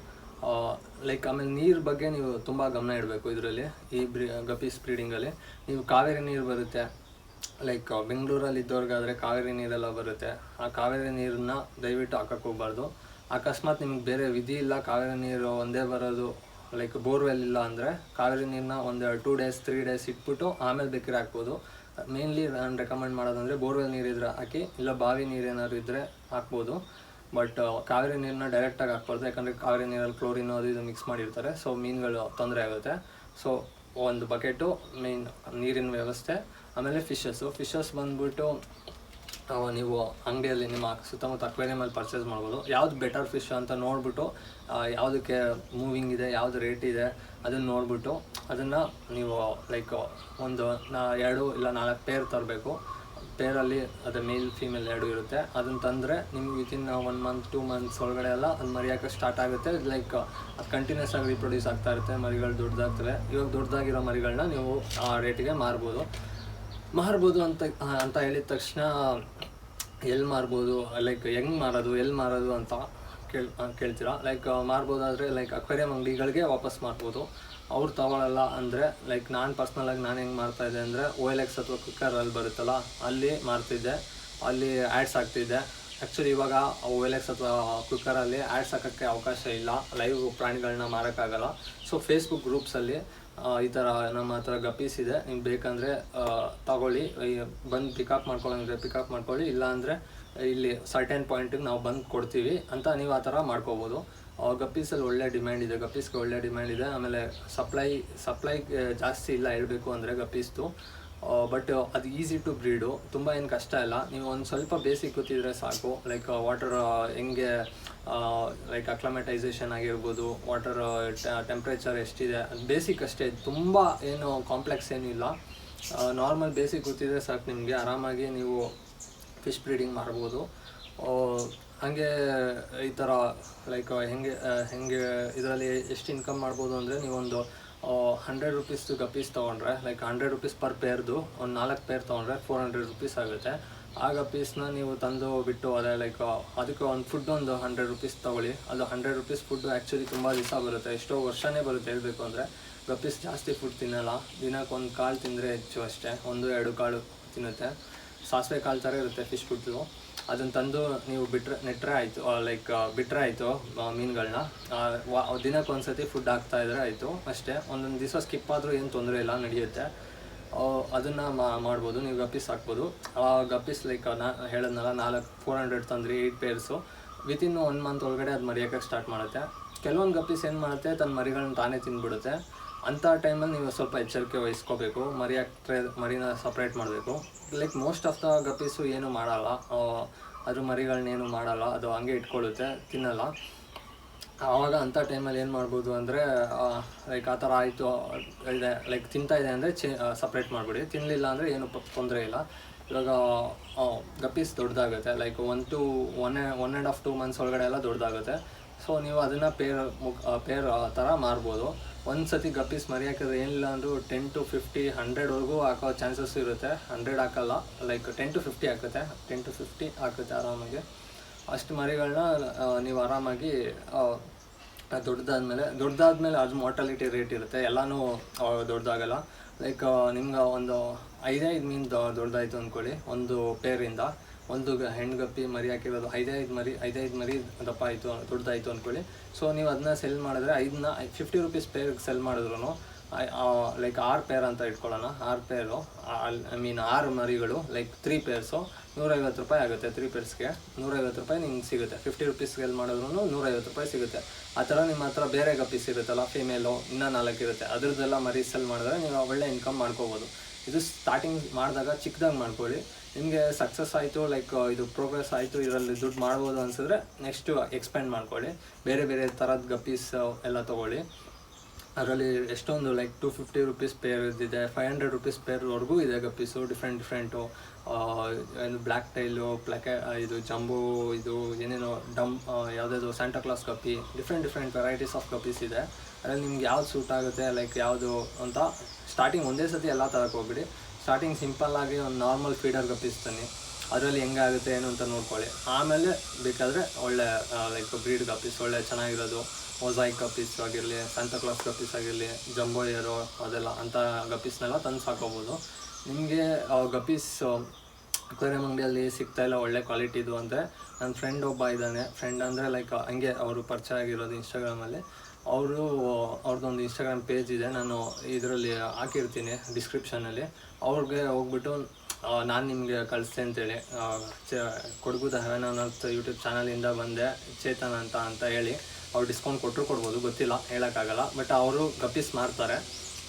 ಲೈಕ್ ಆಮೇಲೆ ನೀರು ಬಗ್ಗೆ ನೀವು ತುಂಬ ಗಮನ ಇಡಬೇಕು ಇದರಲ್ಲಿ. ಈ ಗಪ್ಪೀಸ್ ಬ್ರೀಡಿಂಗಲ್ಲಿ ನೀವು ಕಾವೇರಿ ನೀರು ಬರುತ್ತೆ, ಲೈಕ್ ಬೆಂಗಳೂರಲ್ಲಿ ಇದ್ದವ್ರಿಗಾದರೆ ಕಾವೇರಿ ನೀರೆಲ್ಲ ಬರುತ್ತೆ. ಆ ಕಾವೇರಿ ನೀರನ್ನ ದಯವಿಟ್ಟು ಹಾಕಕ್ಕೆ ಹೋಗ್ಬಾರ್ದು. ಅಕಸ್ಮಾತ್ ನಿಮ್ಗೆ ಬೇರೆ ವಿಧಿ ಇಲ್ಲ, ಕಾವೇರಿ ನೀರು ಒಂದೇ ಬರೋದು, ಲೈಕ್ ಬೋರ್ವೆಲ್ ಇಲ್ಲ ಅಂದರೆ ಕಾವೇರಿ ನೀರನ್ನ ಒಂದು 2 days 3 days ಇಟ್ಬಿಟ್ಟು ಆಮೇಲೆ ಬೇಕಿದ್ರೆ ಹಾಕ್ಬೋದು. ಮೇನ್ಲಿ ನಾನು ರೆಕಮೆಂಡ್ ಮಾಡೋದಂದರೆ ಬೋರ್ವೆಲ್ ನೀರಿದ್ರೆ ಹಾಕಿ, ಇಲ್ಲ ಬಾವಿ ನೀರು ಏನಾದ್ರು ಇದ್ದರೆ ಹಾಕ್ಬೋದು. ಬಟ್ ಕಾವೇರಿ ನೀರನ್ನ ಡೈರೆಕ್ಟಾಗಿ ಹಾಕ್ಬಾರ್ದು, ಯಾಕಂದರೆ ಕಾವೇರಿ ನೀರಲ್ಲಿ ಕ್ಲೋರಿನ್ ಅದು ಇದು ಮಿಕ್ಸ್ ಮಾಡಿರ್ತಾರೆ. ಸೊ ಮೀನುಗಳು ತೊಂದರೆ ಆಗುತ್ತೆ. ಸೊ ಒಂದು ಬಕೆಟು ಮೇನ್ ನೀರಿನ ವ್ಯವಸ್ಥೆ. ಆಮೇಲೆ ಫಿಶಸ್ ಬಂದ್ಬಿಟ್ಟು ನೀವು ಅಂಗಡಿಯಲ್ಲಿ ನಿಮ್ಮ ಸುತ್ತಮುತ್ತ ಅಕ್ವೇರಿಯಮಲ್ಲಿ ಪರ್ಚೇಸ್ ಮಾಡ್ಬೋದು. ಯಾವ್ದು ಬೆಟರ್ ಫಿಶ್ ಅಂತ ನೋಡಿಬಿಟ್ಟು, ಯಾವುದಕ್ಕೆ ಮೂವಿಂಗ್ ಇದೆ, ಯಾವ್ದು ರೇಟ್ ಇದೆ ಅದನ್ನು ನೋಡಿಬಿಟ್ಟು ಅದನ್ನು ನೀವು ಲೈಕ್ ಒಂದು 2 ಇಲ್ಲ 4 ಪೇರ್ ತರಬೇಕು. ಪೇರಲ್ಲಿ ಅದು ಮೇಲ್ ಫೀಮೇಲ್ 2 ಇರುತ್ತೆ. ಅದನ್ನು ತಂದರೆ ನಿಮ್ಗೆ ವಿತಿನ್ 1 month 2 months ಒಳಗಡೆ ಎಲ್ಲ ಅದು ಮರಿಯೋಕ್ಕೆ ಸ್ಟಾರ್ಟ್ ಆಗುತ್ತೆ. ಲೈಕ್ ಅದು ಕಂಟಿನ್ಯೂಸ್ ಆಗಿ ರೀಪ್ರೊಡ್ಯೂಸ್ ಆಗ್ತಾ ಇರುತ್ತೆ, ಮರಿಗಳು ದೊಡ್ಡದಾಗ್ತವೆ. ಇವಾಗ ದೊಡ್ಡದಾಗಿರೋ ಮರಿಗಳನ್ನ ನೀವು ಆ ರೇಟಿಗೆ ಮಾರ್ಬೋದು ಅಂತ ಹೇಳಿದ ತಕ್ಷಣ ಎಲ್ಲಿ ಮಾರ್ಬೋದು, ಲೈಕ್ ಹೆಂಗೆ ಮಾರೋದು, ಎಲ್ಲಿ ಮಾರೋದು ಅಂತ ಕೇಳ್ತೀರಾ. ಲೈಕ್ ಮಾರ್ಬೋದಾದರೆ ಲೈಕ್ ಅಕ್ವೇರಿಯಂ ಅಂಗಡಿಗಳಿಗೆ ವಾಪಸ್ ಮಾರ್ಬೋದು. ಅವ್ರು ತಗೊಳ್ಳಲ್ಲ ಅಂದರೆ ಲೈಕ್ ನಾನು ಪರ್ಸ್ನಲಾಗಿ ನಾನು ಹೆಂಗೆ ಮಾಡ್ತಾಯಿದ್ದೆ ಅಂದರೆ OLX ಅಥವಾ ಕುಕ್ಕರಲ್ಲಿ ಬರುತ್ತಲ್ಲ ಅಲ್ಲಿ ಮಾರ್ತಿದ್ದೆ, ಅಲ್ಲಿ ಆ್ಯಡ್ಸ್ ಹಾಕ್ತಿದ್ದೆ. ಆ್ಯಕ್ಚುಲಿ ಇವಾಗ OLX ಅಥವಾ ಕುಕ್ಕರಲ್ಲಿ ಆ್ಯಡ್ಸ್ ಹಾಕೋಕ್ಕೆ ಅವಕಾಶ ಇಲ್ಲ, ಲೈವ್ ಪ್ರಾಣಿಗಳನ್ನ ಮಾರೋಕ್ಕಾಗಲ್ಲ. ಸೊ ಫೇಸ್ಬುಕ್ ಗ್ರೂಪ್ಸಲ್ಲಿ ಈ ಥರ ನಮ್ಮ ಹತ್ರ ಗಪ್ಪೀಸ್ ಇದೆ, ನಿಮ್ಗೆ ಬೇಕಂದರೆ ತಗೊಳ್ಳಿ, ಬಂದು ಪಿಕಪ್ ಮಾಡ್ಕೊಳ್ಳಿ, ಇಲ್ಲಾಂದರೆ ಇಲ್ಲಿ ಸರ್ಟೆನ್ ಪಾಯಿಂಟಿಗೆ ನಾವು ಬಂದು ಕೊಡ್ತೀವಿ ಅಂತ ನೀವು ಆ ಥರ ಮಾಡ್ಕೋಬೋದು. ಗಪ್ಪೀಸಲ್ಲಿ ಒಳ್ಳೆ ಡಿಮ್ಯಾಂಡ್ ಇದೆ, ಗಪ್ಪೀಸ್ಗೆ ಒಳ್ಳೆ ಡಿಮ್ಯಾಂಡ್ ಇದೆ. ಆಮೇಲೆ ಸಪ್ಲೈ ಜಾಸ್ತಿ ಇಲ್ಲ ಹೇಳಬೇಕು ಅಂದರೆ ಗಪ್ಪೀಸ್ದು. ಬಟ್ ಅದು ಈಸಿ ಟು ಬ್ರೀಡು, ತುಂಬ ಏನು ಕಷ್ಟ ಇಲ್ಲ. ನೀವು ಒಂದು ಸ್ವಲ್ಪ ಬೇಸಿಕ್ ಗೊತ್ತಿದ್ರೆ ಸಾಕು. ಲೈಕ್ ವಾಟರ್ ಹೆಂಗೆ ಲೈಕ್ ಅಕ್ಲಮೆಟೈಸೇಷನ್ ಆಗಿರ್ಬೋದು, ವಾಟರ್ ಟೆಂಪ್ರೇಚರ್ ಎಷ್ಟಿದೆ, ಅದು ಬೇಸಿಕ್ ಅಷ್ಟೇ, ತುಂಬ ಏನು ಕಾಂಪ್ಲೆಕ್ಸ್ ಏನೂ ಇಲ್ಲ. ನಾರ್ಮಲ್ ಬೇಸಿಕ್ ಗೊತ್ತಿದ್ರೆ ಸಾಕು, ನಿಮಗೆ ಆರಾಮಾಗಿ ನೀವು ಫಿಶ್ ಬ್ರೀಡಿಂಗ್ ಮಾಡ್ಬೋದು. ಹಾಗೆ ಈ ಥರ ಲೈಕ್ ಹೆಂಗೆ ಇದರಲ್ಲಿ ಎಷ್ಟು ಇನ್ಕಮ್ ಮಾಡ್ಬೋದು ಅಂದರೆ, ನೀವೊಂದು 100 ರುಪೀಸ್ದು ಗಪ್ಪೀಸ್ ತೊಗೊಂಡ್ರೆ, ಲೈಕ್ 100 ರುಪೀಸ್ ಪರ್ ಪೇರ್ದು ಒಂದು 4 ಪೇರ್ ತೊಗೊಂಡ್ರೆ 400 ರುಪೀಸ್ ಆಗುತ್ತೆ. ಆ ಗಪ್ಪೀಸ್ನ ನೀವು ತಂದು ಬಿಟ್ಟು ಅದೇ ಲೈಕ್ ಅದಕ್ಕೆ ಒಂದು ಫುಡ್ ಒಂದು 100 ರುಪೀಸ್ ತೊಗೊಳ್ಳಿ. ಅದು 100 ರುಪೀಸ್ ಫುಡ್ಡು ಆ್ಯಕ್ಚುಲಿ ತುಂಬ ದಿವಸ ಬರುತ್ತೆ, ಎಷ್ಟೋ ವರ್ಷನೇ ಬರುತ್ತೆ ಹೇಳಬೇಕು ಅಂದರೆ. ಗಪ್ಪೀಸ್ ಜಾಸ್ತಿ ಫುಡ್ ತಿನ್ನಲ್ಲ, ದಿನಕ್ಕೆ 1 ಕಾಳು ತಿಂದರೆ ಹೆಚ್ಚು ಅಷ್ಟೇ, 1-2 ಕಾಳು ತಿನ್ನುತ್ತೆ. ಸಾಸಿವೆ ಕಾಳು ಥರ ಇರುತ್ತೆ ಫಿಶ್ ಫುಡ್ಡು. ಅದನ್ನು ತಂದು ನೀವು ನೆಟ್ಟರೆ ಆಯಿತು, ಬಿಟ್ಟರೆ ಆಯಿತು ಮೀನುಗಳನ್ನ. ದಿನಕ್ಕೊಂದ್ಸತಿ ಫುಡ್ ಹಾಕ್ತಾಯಿದ್ರೆ ಆಯಿತು ಅಷ್ಟೇ. ಒಂದೊಂದು ದಿವಸ ಸ್ಕಿಪ್ ಆದರೂ ಏನು ತೊಂದರೆ ಇಲ್ಲ, ನಡೆಯುತ್ತೆ. ಅದನ್ನು ಮಾಡ್ಬೋದು. ನೀವು ಗಪ್ಪೀಸ್ ಹಾಕ್ಬೋದು. ಗಪ್ಪೀಸ್ ಹೇಳಿದ್ನಲ್ಲ 400 ತಂದ್ರಿ 8 ಪೇರ್ಸು. ವಿತಿನ್ 1 ಮಂತ್ ಒಳಗಡೆ ಅದು ಮರಿಯೋಕ್ಕೆ ಸ್ಟಾರ್ಟ್ ಮಾಡುತ್ತೆ. ಕೆಲವೊಂದು ಗಪ್ಪೀಸ್ ಏನು ಮಾಡುತ್ತೆ, ತನ್ನ ಮರಿಗಳನ್ನ ತಾನೇ ತಿಂದ್ಬಿಡುತ್ತೆ. ಅಂಥ ಟೈಮಲ್ಲಿ ನೀವು ಸ್ವಲ್ಪ ಎಚ್ಚರಿಕೆ ವಹಿಸ್ಕೋಬೇಕು. ಮರಿನ ಸಪ್ರೇಟ್ ಮಾಡಬೇಕು. ಮೋಸ್ಟ್ ಆಫ್ ದ ಗಪ್ಪೀಸು ಏನು ಮಾಡಲ್ಲ, ಅದ್ರ ಮರಿಗಳನ್ನೇನು ಮಾಡಲ್ಲ, ಅದು ಹಂಗೆ ಇಟ್ಕೊಳ್ಳುತ್ತೆ, ತಿನ್ನಲ್ಲ. ಆವಾಗ ಅಂಥ ಟೈಮಲ್ಲಿ ಏನು ಮಾಡ್ಬೋದು ಅಂದರೆ, ಆ ಥರ ಆಯಿತು ಇದೆ ತಿಂತಾಯಿದೆ ಅಂದರೆ ಸಪ್ರೇಟ್ ಮಾಡಿಬಿಡಿ. ತಿನ್ನಲಿಲ್ಲ ಅಂದರೆ ಏನು ತೊಂದರೆ ಇಲ್ಲ. ಇವಾಗ ಗಪ್ಪೀಸ್ ದೊಡ್ಡದಾಗುತ್ತೆ, 1.5-2 ಮಂತ್ಸ್ ಒಳಗಡೆ ಎಲ್ಲ ದೊಡ್ಡದಾಗುತ್ತೆ. ಸೊ ನೀವು ಅದನ್ನು ಪೇರ್ ಥರ ಮಾರ್ಬೋದು. ಒಂದು ಸತಿ ಗಪ್ಪೀಸ್ ಮರಿ ಹಾಕಿದ್ರೆ ಏನಿಲ್ಲ ಅಂದರೂ 10 to 50, 100ವರೆಗೂ ಹಾಕೋ ಚಾನ್ಸಸ್ ಇರುತ್ತೆ. 100 ಹಾಕಲ್ಲ, 10 to 50 ಹಾಕುತ್ತೆ. 10 to 50 ಹಾಕುತ್ತೆ ಆರಾಮಾಗಿ. ಅಷ್ಟು ಮರಿಗಳನ್ನ ನೀವು ಆರಾಮಾಗಿ ದೊಡ್ಡದಾದ್ಮೇಲೆ ಅದು ಮಾರ್ಟಾಲಿಟಿ ರೇಟ್ ಇರುತ್ತೆ. ಎಲ್ಲನೂ ದೊಡ್ಡದಾಗಲ್ಲ. ನಿಮ್ಗೆ ಒಂದು 5 ಮೀನು ದೊಡ್ಡದಾಯಿತು ಅಂದ್ಕೊಳ್ಳಿ, ಒಂದು ಪೇರಿಂದ. ಒಂದು ಹೆಣ್ಗಪ್ಪಿ ಮರಿ ಹಾಕಿರೋದು 5 ಮರಿ ದಪ್ಪ ಆಯಿತು, ದೊಡ್ಡದಾಯಿತು ಅಂದ್ಕೊಳ್ಳಿ. ಸೊ ನೀವು ಅದನ್ನ ಸೆಲ್ ಮಾಡಿದ್ರೆ 50 ರೂಪೀಸ್ ಪೇರ್ಗೆ ಸೆಲ್ ಮಾಡಿದ್ರು 6 ಪೇರ್ ಅಂತ ಇಟ್ಕೊಳ್ಳೋಣ. 6 ಪೇರು 6 ಮರಿಗಳು 3 ಪೇರ್ಸು 150 ರೂಪಾಯಿ ಆಗುತ್ತೆ. 3 ಪೇರ್ಸ್ಗೆ 150 ರೂಪಾಯಿ ನಿಮ್ಗೆ ಸಿಗುತ್ತೆ. 50 ರೂಪೀಸ್ ಸೆಲ್ ಮಾಡಿದ್ರು 150 ರೂಪಾಯಿ ಸಿಗುತ್ತೆ. ಆ ಥರ ನಿಮ್ಮ ಹತ್ರ ಬೇರೆ ಗಪ್ಪೀಸ್ ಇರುತ್ತಲ್ಲ, ಫೀಮೇಲು ಇನ್ನೂ 4 ಇರುತ್ತೆ, ಅದ್ರದ್ದೆಲ್ಲ ಮರಿ ಸೆಲ್ ಮಾಡಿದ್ರೆ ನೀವು ಒಳ್ಳೆ ಇನ್ಕಮ್ ಮಾಡ್ಕೋಬೋದು. ಇದು ಸ್ಟಾರ್ಟಿಂಗ್ ಮಾಡಿದಾಗ ಚಿಕ್ಕದಾಗಿ ಮಾಡ್ಕೊಳ್ಳಿ. ನಿಮಗೆ ಸಕ್ಸಸ್ ಆಯಿತು, ಇದು ಪ್ರೋಗ್ರೆಸ್ ಆಯಿತು, ಇದರಲ್ಲಿ ದುಡ್ಡು ಮಾಡ್ಬೋದು ಅನಿಸಿದ್ರೆ ನೆಕ್ಸ್ಟು ಎಕ್ಸ್ಪ್ಯಾಂಡ್ ಮಾಡ್ಕೊಳ್ಳಿ. ಬೇರೆ ಥರದ ಗಪ್ಪೀಸ್ ಎಲ್ಲ ತೊಗೊಳ್ಳಿ. ಅದರಲ್ಲಿ ಎಷ್ಟೊಂದು 250 ರೂಪೀಸ್ ಪೇರ್ ಇದ್ದಿದೆ, 500 ರೂಪೀಸ್ ಪೇರ್ವರೆಗೂ ಇದೆ ಗಪ್ಪೀಸು. ಡಿಫ್ರೆಂಟು ಬ್ಲ್ಯಾಕ್ ಟೈಲು, ಇದು ಜಂಬೋ, ಇದು ಏನೇನೋ ಯಾವುದಾದ್ರು ಸ್ಯಾಂಟಾಕ್ಲಾಸ್ ಗಪ್ಪಿ, ಡಿಫ್ರೆಂಟ್ ವೆರೈಟೀಸ್ ಆಫ್ ಗಪ್ಪೀಸ್ ಇದೆ. ಅದರಲ್ಲಿ ನಿಮ್ಗೆ ಯಾವ್ದು ಸೂಟ್ ಆಗುತ್ತೆ, ಯಾವುದು ಅಂತ ಸ್ಟಾರ್ಟಿಂಗ್ ಒಂದೇ ಸತಿ ಎಲ್ಲ ತರಕ್ಕೆ ಹೋಗ್ಬಿಡಿ. ಸ್ಟಾರ್ಟಿಂಗ್ ಸಿಂಪಲ್ಲಾಗಿ ಒಂದು ನಾರ್ಮಲ್ ಫೀಡರ್ ಗಪ್ಪೀಸ್ ತನ್ನಿ, ಅದರಲ್ಲಿ ಹೆಂಗಾಗುತ್ತೆ ಏನು ಅಂತ ನೋಡ್ಕೊಳ್ಳಿ. ಆಮೇಲೆ ಬೇಕಾದರೆ ಒಳ್ಳೆ ಬ್ರೀಡ್ ಗಪ್ಪೀಸ್ ಒಳ್ಳೆ ಚೆನ್ನಾಗಿರೋದು, ಮೊಸಾಯಿಕ್ ಗಪ್ಪೀಸ್ ಆಗಿರಲಿ, ಸ್ಯಾಂಟಾಕ್ಲಾಸ್ ಗಪ್ಪೀಸ್ ಆಗಿರಲಿ, ಜಂಬೋ ಏರೋ ಅದೆಲ್ಲ ಅಂಥ ಗಪ್ಪೀಸ್ನೆಲ್ಲ ತಂದು ಸಾಕೋಬೋದು. ನಿಮಗೆ ಗಪ್ಪೀಸ್ ಅಕ್ವೇರಿಯಂ ಅಂಗಡಿಯಲ್ಲಿ ಸಿಗ್ತಾಯಿಲ್ಲ ಒಳ್ಳೆ ಕ್ವಾಲಿಟಿದು ಅಂದರೆ, ನನ್ನ ಫ್ರೆಂಡ್ ಒಬ್ಬ ಇದ್ದಾನೆ. ಫ್ರೆಂಡ್ ಅಂದರೆ ಹಂಗೆ ಅವರು ಪರಿಚಯ ಆಗಿರೋದು ಇನ್ಸ್ಟಾಗ್ರಾಮಲ್ಲಿ. ಅವ್ರದ್ದೊಂದು ಇನ್ಸ್ಟಾಗ್ರಾಮ್ ಪೇಜ್ ಇದೆ, ನಾನು ಇದರಲ್ಲಿ ಹಾಕಿರ್ತೀನಿ ಡಿಸ್ಕ್ರಿಪ್ಷನಲ್ಲಿ. ಅವ್ರಿಗೆ ಹೋಗ್ಬಿಟ್ಟು ನಾನು ನಿಮಗೆ ಕಳಿಸ್ತೆ ಅಂತೇಳಿ, Kodagu the heaven on earth YouTube ಚಾನಲಿಂದ ಬಂದೆ ಚೇತನ್ ಅಂತ ಹೇಳಿ ಅವ್ರು ಡಿಸ್ಕೌಂಟ್ ಕೊಟ್ಟರು ಗೊತ್ತಿಲ್ಲ, ಹೇಳೋಕ್ಕಾಗಲ್ಲ. ಬಟ್ ಅವರು ಗಪ್ಪೀಸ್ ಮಾರ್ತಾರೆ.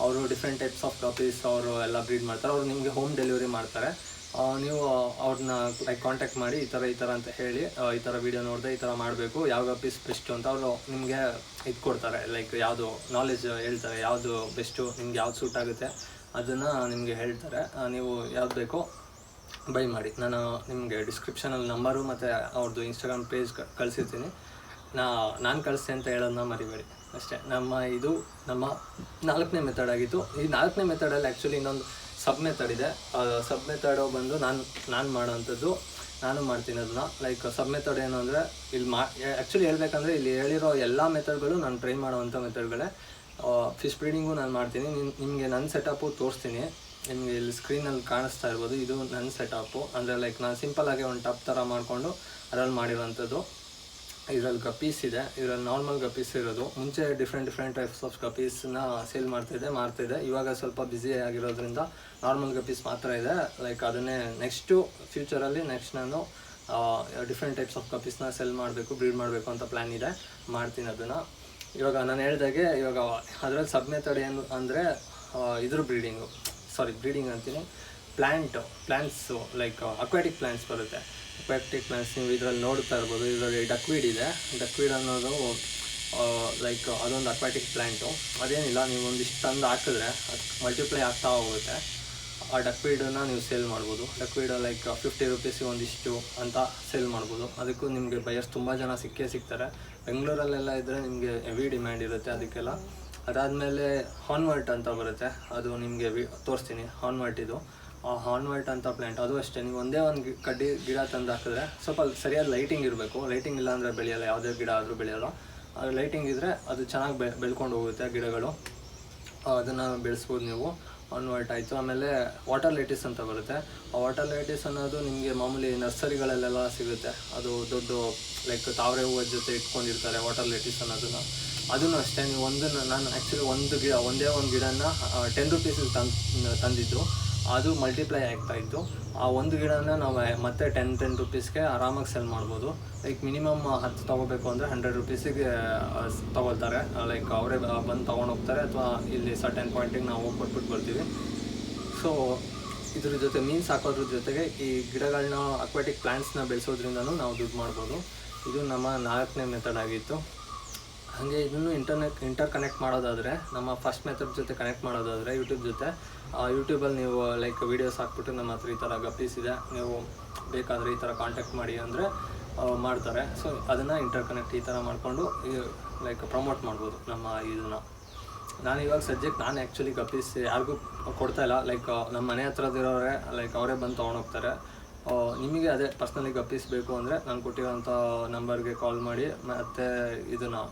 ಅವರು ಡಿಫ್ರೆಂಟ್ ಟೈಪ್ಸ್ ಆಫ್ ಗಪ್ಪೀಸ್ ಅವರು ಎಲ್ಲ ಬ್ರೀಡ್ ಮಾಡ್ತಾರೆ. ಅವರು ನಿಮಗೆ ಹೋಮ್ ಡೆಲಿವರಿ ಮಾಡ್ತಾರೆ. ನೀವು ಅವ್ರನ್ನ ಕಾಂಟ್ಯಾಕ್ಟ್ ಮಾಡಿ ಈ ಥರ ಅಂತ ಹೇಳಿ, ಈ ಥರ ವೀಡಿಯೋ ನೋಡಿದೆ ಈ ಥರ ಮಾಡಬೇಕು, ಯಾವ ಗಪ್ಪೀಸ್ ಬೆಸ್ಟು ಅಂತ ಅವರು ನಿಮಗೆ ಇದು ಕೊಡ್ತಾರೆ. ಯಾವುದು ನಾಲೆಜ್ ಹೇಳ್ತಾರೆ, ಯಾವುದು ಬೆಸ್ಟು, ನಿಮ್ಗೆ ಯಾವ್ದು ಸೂಟ್ ಆಗುತ್ತೆ ಅದನ್ನು ನಿಮಗೆ ಹೇಳ್ತಾರೆ. ನೀವು ಯಾವ್ದು ಬೇಕೋ ಬೈ ಮಾಡಿ. ನಾನು ನಿಮಗೆ ಡಿಸ್ಕ್ರಿಪ್ಷನಲ್ಲಿ ನಂಬರು ಮತ್ತು ಅವ್ರದ್ದು ಇನ್ಸ್ಟಾಗ್ರಾಮ್ ಪೇಜ್ ಕಳಿಸಿರ್ತೀನಿ. ನಾನು ಕಳಿಸ್ತೆ ಅಂತ ಹೇಳೋದನ್ನ ಮರಿಬೇಡಿ ಅಷ್ಟೇ. ಇದು ನಮ್ಮ 4ನೇ ಮೆಥಡ್ ಆಗಿತ್ತು. ಈ 4ನೇ ಮೆಥಡಲ್ಲಿ ಆ್ಯಕ್ಚುಲಿ ಇನ್ನೊಂದು ಸಬ್ ಮೆಥಡ್ ಇದೆ. ಸಬ್ ಮೆಥಡು ಬಂದು ನಾನು ಮಾಡೋವಂಥದ್ದು, ನಾನು ಮಾಡ್ತೀನಿ ಅದನ್ನ. ಸಬ್ ಮೆಥಡ್ ಏನು ಅಂದರೆ, ಆ್ಯಕ್ಚುಲಿ ಹೇಳ್ಬೇಕಂದ್ರೆ ಇಲ್ಲಿ ಹೇಳಿರೋ ಎಲ್ಲ ಮೆಥಡ್ಗಳು ನಾನು ಟ್ರೈ ಮಾಡೋವಂಥ ಮೆಥಡ್ಗಳೇ. ಫಿಶ್ ಬ್ರೀಡಿಂಗು ನಾನು ಮಾಡ್ತೀನಿ. ನಿಮಗೆ ನನ್ನ ಸೆಟಪ್ಪು ತೋರಿಸ್ತೀನಿ. ನಿಮಗೆ ಇಲ್ಲಿ ಸ್ಕ್ರೀನಲ್ಲಿ ಕಾಣಿಸ್ತಾ ಇರ್ಬೋದು, ಇದು ನನ್ನ ಸೆಟಪ್ಪು. ಅಂದರೆ ನಾನು ಸಿಂಪಲ್ಲಾಗಿ ಒಂದು ಟಪ್ ಥರ ಮಾಡಿಕೊಂಡು ಅದರಲ್ಲಿ ಮಾಡಿರೋವಂಥದ್ದು. ಇದರಲ್ಲಿ ಗಪ್ಪೀಸ್ ಇದೆ, ಇದರಲ್ಲಿ ನಾರ್ಮಲ್ ಗಪ್ಪೀಸ್ ಇರೋದು. ಮುಂಚೆ ಡಿಫ್ರೆಂಟ್ ಟೈಪ್ಸ್ ಆಫ್ ಗಪ್ಪೀಸ್ನ ಸೇಲ್ ಮಾಡ್ತಿದ್ದೆ. ಇವಾಗ ಸ್ವಲ್ಪ ಬ್ಯುಸಿ ಆಗಿರೋದ್ರಿಂದ ನಾರ್ಮಲ್ ಗಪ್ಪೀಸ್ ಮಾತ್ರ ಇದೆ. ಅದನ್ನೇ ನೆಕ್ಸ್ಟು ಫ್ಯೂಚರಲ್ಲಿ ನಾನು ಡಿಫ್ರೆಂಟ್ ಟೈಪ್ಸ್ ಆಫ್ ಗಪ್ಪೀಸ್ನ ಸೆಲ್ ಮಾಡಬೇಕು, ಬ್ರೀಡ್ ಮಾಡಬೇಕು ಅಂತ ಪ್ಲ್ಯಾನ್ ಇದೆ. ಮಾಡ್ತೀನಿ ಅದನ್ನು. ಇವಾಗ ನಾನು ಹೇಳ್ದಾಗೆ, ಇವಾಗ ಅದರಲ್ಲಿ ಸಬ್ ಮೆಥಡ್ ಏನು ಅಂದರೆ ಇದ್ರ ಬ್ರೀಡಿಂಗ್ ಅಂತೀನಿ, ಪ್ಲ್ಯಾಂಟ್ಸು ಅಕ್ವಾಟಿಕ್ ಪ್ಲ್ಯಾಂಟ್ಸ್ ಬರುತ್ತೆ. ಅಕ್ವಾಟಿಕ್ ಪ್ಲ್ಯಾಂಟ್ಸ್ ನೀವು ಇದರಲ್ಲಿ ನೋಡ್ತಾ ಇರ್ಬೋದು. ಇದರಲ್ಲಿ ಡಕ್ವೀಡ್ ಇದೆ. ಡಕ್ವೀಡ್ ಅನ್ನೋದು ಅದೊಂದು ಅಕ್ವಾಟಿಕ್ ಪ್ಲ್ಯಾಂಟು. ಅದೇನಿಲ್ಲ, ನೀವು ಒಂದಿಷ್ಟು ತಂದು ಹಾಕಿದ್ರೆ ಅದು ಮಲ್ಟಿಪ್ಲೈ ಆಗ್ತಾ ಹೋಗುತ್ತೆ. ಆ ಡಕ್ವೀಡನ್ನು ನೀವು ಸೇಲ್ ಮಾಡ್ಬೋದು. ಡಕ್ವೀಡ್ 50 ರೂಪೀಸಿಗೆ ಒಂದಿಷ್ಟು ಅಂತ ಸೇಲ್ ಮಾಡ್ಬೋದು. ಅದಕ್ಕೂ ನಿಮಗೆ ಬಯರ್ಸ್ ತುಂಬ ಜನ ಸಿಗ್ತಾರೆ. ಬೆಂಗಳೂರಲ್ಲೆಲ್ಲ ಇದ್ದರೆ ನಿಮಗೆ ಹೆವಿ ಡಿಮ್ಯಾಂಡ್ ಇರುತ್ತೆ ಅದಕ್ಕೆಲ್ಲ. ಅದಾದಮೇಲೆ ಹಾರ್ನ್ವರ್ಟ್ ಅಂತ ಬರುತ್ತೆ, ಅದು ನಿಮಗೆ ತೋರಿಸ್ತೀನಿ. ಹಾರ್ನ್ವರ್ಟ್ ಅಂತ ಪ್ಲ್ಯಾಂಟ್, ಅದು ಅಷ್ಟೇ. ನೀವು ಒಂದೇ ಒಂದು ಗಿಡ ತಂದು ಹಾಕಿದ್ರೆ ಸ್ವಲ್ಪ ಸರಿಯಾದ ಲೈಟಿಂಗ್ ಇರಬೇಕು. ಲೈಟಿಂಗ್ ಇಲ್ಲ ಅಂದರೆ ಬೆಳೆಯಲ್ಲ, ಯಾವುದೇ ಗಿಡ ಆದರೂ ಬೆಳೆಯಲ್ಲ. ಲೈಟಿಂಗ್ ಇದ್ದರೆ ಅದು ಚೆನ್ನಾಗಿ ಬೆಳ್ಕೊಂಡು ಹೋಗುತ್ತೆ ಗಿಡಗಳು. ಅದನ್ನು ಬೆಳೆಸ್ಬೋದು ನೀವು. ಕಾನ್ವರ್ಟ್ ಆಯಿತು. ಆಮೇಲೆ ವಾಟರ್ ಲೆಟಿಸ್ ಅಂತ ಬರುತ್ತೆ. ಆ ವಾಟರ್ ಲೆಟಿಸ್ ಅನ್ನೋದು ನಿಮಗೆ ಮಾಮೂಲಿ ನರ್ಸರಿಗಳಲ್ಲೆಲ್ಲ ಸಿಗುತ್ತೆ. ಅದು ದೊಡ್ಡ ಲೈಕ್ ತಾವರೆ ಹೂವು ಜೊತೆ ಇಟ್ಕೊಂಡಿರ್ತಾರೆ ವಾಟರ್ ಲೆಟಿಸ್ ಅನ್ನೋದನ್ನು. ಅದನ್ನು ಅಷ್ಟೇ ನೀವು ನಾನು ಆ್ಯಕ್ಚುಲಿ ಒಂದೇ ಒಂದು ಗಿಡನ 10 ರುಪೀಸಿಗೆ ತಂದಿದ್ದು, ಅದು ಮಲ್ಟಿಪ್ಲೈ ಆಗ್ತಾಯಿತ್ತು. ಆ ಒಂದು ಗಿಡನ ನಾವು ಮತ್ತೆ 10 ರುಪೀಸ್ಗೆ ಆರಾಮಾಗಿ ಸೆಲ್ ಮಾಡ್ಬೋದು. ಲೈಕ್ ಮಿನಿಮಮ್ 10 ತೊಗೋಬೇಕು ಅಂದರೆ 100 ರುಪೀಸಿಗೆ ತೊಗೊಳ್ತಾರೆ. ಲೈಕ್ ಅವರೇ ಬಂದು ತೊಗೊಂಡೋಗ್ತಾರೆ, ಅಥವಾ ಇಲ್ಲಿ ಸರ್ಟೆನ್ ಪಾಯಿಂಟಿಗೆ ನಾವು ಹೋಗಿ ಕೊಟ್ಬಿಟ್ಟು ಬರ್ತೀವಿ. ಸೊ ಇದ್ರ ಜೊತೆ ಮೀನು ಸಾಕೋದ್ರ ಜೊತೆಗೆ ಈ ಗಿಡಗಳನ್ನ ಅಕ್ವಾಟಿಕ್ ಪ್ಲಾಂಟ್ಸ್ನ ಬೆಳೆಸೋದ್ರಿಂದನೂ ನಾವು ದುಡ್ಡು ಮಾಡ್ಬೋದು. ಇದು ನಮ್ಮ 4ನೇ ಮೆಥಡ್ ಆಗಿತ್ತು. ಹಾಗೆ ಇದನ್ನು ಇಂಟರ್ ಕನೆಕ್ಟ್ ಮಾಡೋದಾದರೆ, ನಮ್ಮ ಫಸ್ಟ್ ಮೆಥಡ್ ಜೊತೆ ಕನೆಕ್ಟ್ ಮಾಡೋದಾದರೆ ಯೂಟ್ಯೂಬ್ ಜೊತೆ, ಯೂಟ್ಯೂಬಲ್ಲಿ ನೀವು ಲೈಕ್ ವೀಡಿಯೋಸ್ ಹಾಕ್ಬಿಟ್ಟು ನಮ್ಮ ಹತ್ರ ಈ ಥರ ಗಪ್ಪೀಸ್ ಇದೆ, ನೀವು ಬೇಕಾದರೆ ಈ ಥರ ಕಾಂಟ್ಯಾಕ್ಟ್ ಮಾಡಿ ಅಂದರೆ ಮಾಡ್ತಾರೆ. ಸೊ ಅದನ್ನು ಇಂಟರ್ ಕನೆಕ್ಟ್ ಈ ಥರ ಮಾಡಿಕೊಂಡು ಲೈಕ್ ಪ್ರಮೋಟ್ ಮಾಡ್ಬೋದು ನಮ್ಮ ಇದನ್ನು. ನಾನು ಇವಾಗ ಸದ್ಯಕ್ಕೆ ನಾನು ಆ್ಯಕ್ಚುಲಿ ಗಪ್ಪೀಸ್ ಯಾರಿಗೂ ಕೊಡ್ತಾಯಿಲ್ಲ. ಲೈಕ್ ನಮ್ಮ ಮನೆ ಹತ್ರದಿರೋರೆ ಲೈಕ್ ಅವರೇ ಬಂದು ತೊಗೊಂಡೋಗ್ತಾರೆ. ನಿಮಗೆ ಅದೇ ಪರ್ಸ್ನಲಿ ಗಪ್ಪೀಸ್ ಬೇಕು ಅಂದರೆ ನಾನು ಕೊಟ್ಟಿರೋಂಥ ನಂಬರ್ಗೆ ಕಾಲ್ ಮಾಡಿ, ಮತ್ತು ಇದನ್ನು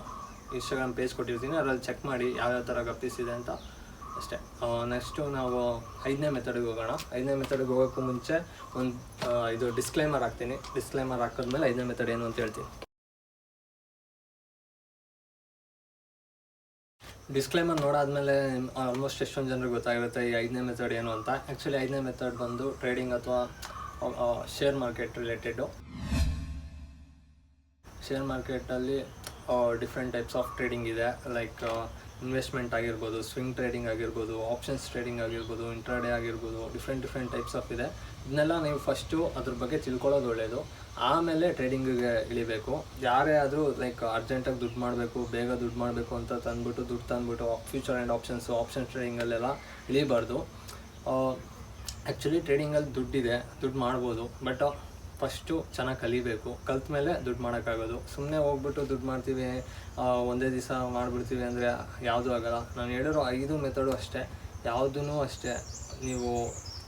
ಇನ್ಸ್ಟಾಗ್ರಾಮ್ ಪೇಜ್ ಕೊಟ್ಟಿರ್ತೀನಿ, ಅದರಲ್ಲಿ ಚೆಕ್ ಮಾಡಿ ಯಾವ್ಯಾವ ಥರ ಗಪ್ಪೀಸ್ ಇದೆ ಅಂತ ಅಷ್ಟೇ. ನೆಕ್ಸ್ಟು ನಾವು 5ನೇ ಮೆಥಡಿಗೆ ಹೋಗೋಣ. 5ನೇ ಮೆಥಡಿಗೆ ಹೋಗೋಕ್ಕೂ ಮುಂಚೆ ಇದು ಡಿಸ್ಕ್ಲೈಮರ್ ಹಾಕ್ತೀನಿ. ಡಿಸ್ಕ್ಲೈಮರ್ ಹಾಕಿದ್ಮೇಲೆ 5ನೇ ಮೆಥಡ್ ಏನು ಅಂತ ಹೇಳ್ತೀನಿ. ಡಿಸ್ಕ್ಲೈಮರ್ ನೋಡಾದ್ಮೇಲೆ ಆಲ್ಮೋಸ್ಟ್ ಎಷ್ಟೊಂದು ಜನರಿಗೆ ಗೊತ್ತಾಗಿರುತ್ತೆ ಈ 5ನೇ ಮೆಥಡ್ ಏನು ಅಂತ. ಆ್ಯಕ್ಚುಲಿ 5ನೇ ಮೆಥಡ್ ಬಂದು ಟ್ರೇಡಿಂಗ್ ಅಥವಾ ಶೇರ್ ಮಾರ್ಕೆಟ್ ರಿಲೇಟೆಡು. ಶೇರ್ ಮಾರ್ಕೆಟಲ್ಲಿ ಡಿಫ್ರೆಂಟ್ ಟೈಪ್ಸ್ ಆಫ್ ಟ್ರೇಡಿಂಗ್ ಇದೆ. ಲೈಕ್ ಇನ್ವೆಸ್ಟ್ಮೆಂಟ್ ಆಗಿರ್ಬೋದು, ಸ್ವಿಂಗ್ ಟ್ರೇಡಿಂಗ್ ಆಗಿರ್ಬೋದು, ಆಪ್ಷನ್ಸ್ ಟ್ರೇಡಿಂಗ್ ಆಗಿರ್ಬೋದು, ಇಂಟ್ರಾಡೇ ಆಗಿರ್ಬೋದು, ಡಿಫ್ರೆಂಟ್ ಟೈಪ್ಸ್ ಆಫ್ ಇದೆ. ಇದನ್ನೆಲ್ಲ ನೀವು ಫಸ್ಟು ಅದ್ರ ಬಗ್ಗೆ ತಿಳ್ಕೊಳ್ಳೋದು ಒಳ್ಳೆಯದು. ಆಮೇಲೆ ಟ್ರೇಡಿಂಗಿಗೆ ಇಳಿಬೇಕು. ಯಾರೇ ಆದರೂ ಲೈಕ್ ಅರ್ಜೆಂಟಾಗಿ ದುಡ್ಡು ಮಾಡಬೇಕು, ಬೇಗ ದುಡ್ಡು ಮಾಡಬೇಕು ಅಂತ ದುಡ್ಡು ತಂದುಬಿಟ್ಟು ಫ್ಯೂಚರ್ ಆ್ಯಂಡ್ ಆಪ್ಷನ್ಸ್ ಟ್ರೇಡಿಂಗಲ್ಲೆಲ್ಲ ಇಳಿಬಾರ್ದು. ಆ್ಯಕ್ಚುಲಿ ಟ್ರೇಡಿಂಗಲ್ಲಿ ದುಡ್ಡು ಮಾಡ್ಬೋದು, ಬಟ್ ಫಸ್ಟು ಚೆನ್ನಾಗಿ ಕಲಿಬೇಕು. ಕಲ್ತ ಮೇಲೆ ದುಡ್ಡು ಮಾಡೋಕ್ಕಾಗೋದು. ಸುಮ್ಮನೆ ಹೋಗ್ಬಿಟ್ಟು ದುಡ್ಡು ಮಾಡ್ತೀವಿ, ಒಂದೇ ದಿವಸ ಮಾಡಿಬಿಡ್ತೀವಿ ಅಂದರೆ ಯಾವುದೂ ಆಗೋಲ್ಲ. ನಾನು ಹೇಳಿರೋ 5 ಮೆಥಡು ಅಷ್ಟೇ, ಯಾವುದೂ ಅಷ್ಟೇ ನೀವು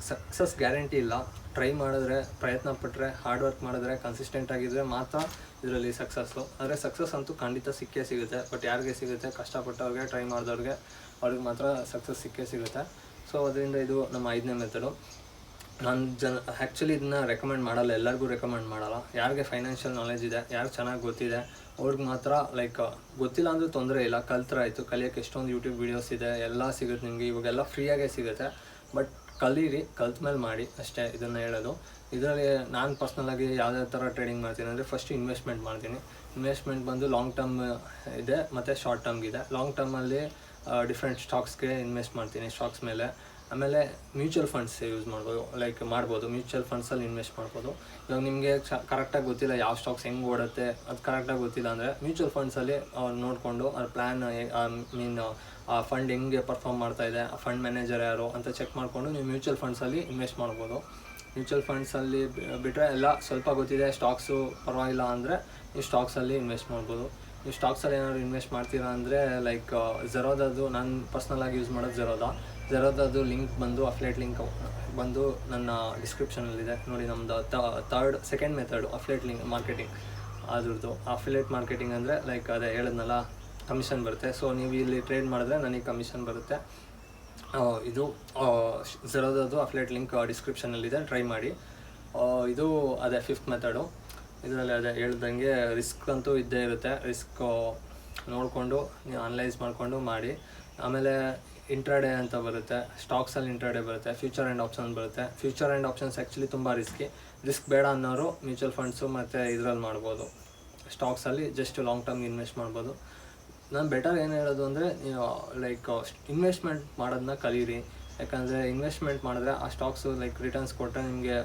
ಸಕ್ಸಸ್ ಗ್ಯಾರಂಟಿ ಇಲ್ಲ. ಟ್ರೈ ಮಾಡಿದ್ರೆ, ಪ್ರಯತ್ನ ಪಟ್ಟರೆ, ಹಾರ್ಡ್ ವರ್ಕ್ ಮಾಡಿದ್ರೆ, ಕನ್ಸಿಸ್ಟೆಂಟ್ ಆಗಿದ್ದರೆ ಮಾತ್ರ ಇದರಲ್ಲಿ ಸಕ್ಸಸ್ಸು. ಆದರೆ ಸಕ್ಸಸ್ ಅಂತೂ ಖಂಡಿತ ಸಿಕ್ಕೇ ಸಿಗುತ್ತೆ. ಬಟ್ ಯಾರಿಗೆ ಸಿಗುತ್ತೆ? ಕಷ್ಟಪಟ್ಟವ್ರಿಗೆ, ಟ್ರೈ ಮಾಡಿದವ್ರಿಗೆ, ಅವ್ರಿಗೆ ಮಾತ್ರ ಸಕ್ಸಸ್ ಸಿಕ್ಕೇ ಸಿಗುತ್ತೆ. ಸೊ ಅದರಿಂದ ಇದು ನಮ್ಮ 5ನೇ ಮೆಥಡು. ನಾನು ಆ್ಯಕ್ಚುಲಿ ಇದನ್ನ ರೆಕಮೆಂಡ್ ಮಾಡಲ್ಲ, ಎಲ್ಲರಿಗೂ ರೆಕಮೆಂಡ್ ಮಾಡಲ್ಲ. ಯಾರಿಗೆ ಫೈನಾನ್ಷಿಯಲ್ ನಾಲೆಜ್ ಇದೆ, ಯಾರಿಗೆ ಚೆನ್ನಾಗಿ ಗೊತ್ತಿದೆ ಅವ್ರಿಗೆ ಮಾತ್ರ. ಲೈಕ್ ಗೊತ್ತಿಲ್ಲ ಅಂದರೂ ತೊಂದರೆ ಇಲ್ಲ, ಕಲ್ತ್ರಾಯಿತು. ಕಲಿಯೋಕ್ಕೆ ಎಷ್ಟೊಂದು ಯೂಟ್ಯೂಬ್ ವೀಡಿಯೋಸ್ ಇದೆ, ಎಲ್ಲ ಸಿಗುತ್ತೆ ನಿಮಗೆ. ಇವಾಗೆಲ್ಲ ಫ್ರೀಯಾಗೇ ಸಿಗುತ್ತೆ. ಬಟ್ ಕಲೀರಿ, ಕಲ್ತ ಮೇಲೆ ಮಾಡಿ ಅಷ್ಟೇ, ಇದನ್ನು ಹೇಳೋದು. ಇದರಲ್ಲಿ ನಾನು ಪರ್ಸ್ನಲಾಗಿ ಯಾವುದೇ ಥರ ಟ್ರೇಡಿಂಗ್ ಮಾಡ್ತೀನಿ ಅಂದರೆ, ಫಸ್ಟು ಇನ್ವೆಸ್ಟ್ಮೆಂಟ್ ಮಾಡ್ತೀನಿ. ಇನ್ವೆಸ್ಟ್ಮೆಂಟ್ ಬಂದು ಲಾಂಗ್ ಟರ್ಮ್ ಇದೆ ಮತ್ತು ಶಾರ್ಟ್ ಟರ್ಮ್ಗಿದೆ. ಲಾಂಗ್ ಟರ್ಮಲ್ಲಿ ಡಿಫ್ರೆಂಟ್ ಸ್ಟಾಕ್ಸ್ಗೆ ಇನ್ವೆಸ್ಟ್ ಮಾಡ್ತೀನಿ, ಸ್ಟಾಕ್ಸ್ ಮೇಲೆ. ಆಮೇಲೆ ಮ್ಯೂಚುವಲ್ ಫಂಡ್ಸ್ ಯೂಸ್ ಮಾಡ್ಬೋದು. ಮ್ಯೂಚುವಲ್ ಫಂಡ್ಸಲ್ಲಿ ಇನ್ವೆಸ್ಟ್ ಮಾಡ್ಬೋದು. ಇವಾಗ ನಿಮಗೆ ಕರೆಕ್ಟಾಗಿ ಗೊತ್ತಿಲ್ಲ ಯಾವ ಸ್ಟಾಕ್ಸ್ ಹೆಂಗೆ ಓಡುತ್ತೆ, ಅದು ಕರೆಕ್ಟಾಗಿ ಗೊತ್ತಿಲ್ಲ ಅಂದರೆ ಮ್ಯೂಚುವಲ್ ಫಂಡ್ಸಲ್ಲಿ ನೋಡಿಕೊಂಡು ಅದ್ರ ಪ್ಲ್ಯಾನ್ ಆ ಫಂಡ್ ಹೆಂಗೆ ಪರ್ಫಾರ್ಮ್ ಮಾಡ್ತಾಯಿದೆ, ಆ ಫಂಡ್ ಮ್ಯಾನೇಜರ್ ಯಾರು ಅಂತ ಚೆಕ್ ಮಾಡಿಕೊಂಡು ನೀವು ಮ್ಯೂಚುವಲ್ ಫಂಡ್ಸಲ್ಲಿ ಇನ್ವೆಸ್ಟ್ ಮಾಡ್ಬೋದು. ಮ್ಯೂಚುವಲ್ ಫಂಡ್ಸಲ್ಲಿ ಬಿಟ್ಟರೆ ಎಲ್ಲ ಸ್ವಲ್ಪ ಗೊತ್ತಿದೆ, ಸ್ಟಾಕ್ಸು ಪರವಾಗಿಲ್ಲ ಅಂದರೆ ನೀವು ಸ್ಟಾಕ್ಸಲ್ಲಿ ಇನ್ವೆಸ್ಟ್ ಮಾಡ್ಬೋದು. ನೀವು ಸ್ಟಾಕ್ಸಲ್ಲಿ ಏನಾದ್ರು ಇನ್ವೆಸ್ಟ್ ಮಾಡ್ತೀರಾ ಅಂದರೆ ಲೈಕ್ ಝೆರೋದದು, ನಾನು ಪರ್ಸ್ನಲಾಗಿ ಯೂಸ್ ಮಾಡೋದು ಝೆರೋದದು ಲಿಂಕ್ ಬಂದು, ಅಫ್ಲೇಟ್ ಲಿಂಕ್ ಬಂದು ನನ್ನ ಡಿಸ್ಕ್ರಿಪ್ಷನಲ್ಲಿದೆ ನೋಡಿ. ನಮ್ಮದು second method affiliate link marketing. ಅದ್ರದ್ದು ಅಫಿಲೇಟ್ ಮಾರ್ಕೆಟಿಂಗ್ ಅಂದರೆ ಲೈಕ್ ಅದೇ ಹೇಳಿದ್ನಲ್ಲ, ಕಮಿಷನ್ ಬರುತ್ತೆ. ಸೊ ನೀವು ಇಲ್ಲಿ ಟ್ರೇಡ್ ಮಾಡಿದ್ರೆ ನನಗೆ ಕಮಿಷನ್ ಬರುತ್ತೆ. ಇದು ಝೆರೋದದು ಅಫಿಲೇಟ್ ಲಿಂಕ್ ಡಿಸ್ಕ್ರಿಪ್ಷನಲ್ಲಿದೆ, ಟ್ರೈ ಮಾಡಿ. ಇದು ಅದೇ 5th ಮೆಥಡು. ಇದರಲ್ಲಿ ಅದೇ ಹೇಳ್ದಂಗೆ ರಿಸ್ಕ್ ಅಂತೂ ಇದ್ದೇ ಇರುತ್ತೆ. ರಿಸ್ಕ್ ನೋಡಿಕೊಂಡು ನೀವು ಅನಲೈಸ್ ಮಾಡಿಕೊಂಡು ಮಾಡಿ. ಆಮೇಲೆ ಇಂಟ್ರಾಡೇ ಅಂತ ಬರುತ್ತೆ, ಸ್ಟಾಕ್ಸಲ್ಲಿ ಇಂಟ್ರಾಡೇ ಬರುತ್ತೆ, ಫ್ಯೂಚರ್ ಆ್ಯಂಡ್ ಆಪ್ಷನ್ ಬರುತ್ತೆ. ಫ್ಯೂಚರ್ ಆ್ಯಂಡ್ ಆಪ್ಷನ್ಸ್ ಆ್ಯಕ್ಚುಲಿ ತುಂಬ ರಿಸ್ಕ್ ಬೇಡ ಅನ್ನೋರು ಮ್ಯೂಚುವಲ್ ಫಂಡ್ಸು ಮತ್ತು ಇದರಲ್ಲಿ ಮಾಡ್ಬೋದು. ಸ್ಟಾಕ್ಸಲ್ಲಿ ಜಸ್ಟ್ ಲಾಂಗ್ ಟರ್ಮ್ ಇನ್ವೆಸ್ಟ್ ಮಾಡ್ಬೋದು. ನಾನು ಬೆಟರ್ ಏನು ಹೇಳೋದು ಅಂದರೆ, ನೀವು ಲೈಕ್ ಇನ್ವೆಸ್ಟ್ಮೆಂಟ್ ಮಾಡೋದನ್ನ ಕಲೀರಿ. ಯಾಕಂದರೆ ಇನ್ವೆಸ್ಟ್ಮೆಂಟ್ ಮಾಡಿದ್ರೆ ಆ ಸ್ಟಾಕ್ಸು ಲೈಕ್ ರಿಟರ್ನ್ಸ್ ಕೊಟ್ಟರೆ ನಿಮಗೆ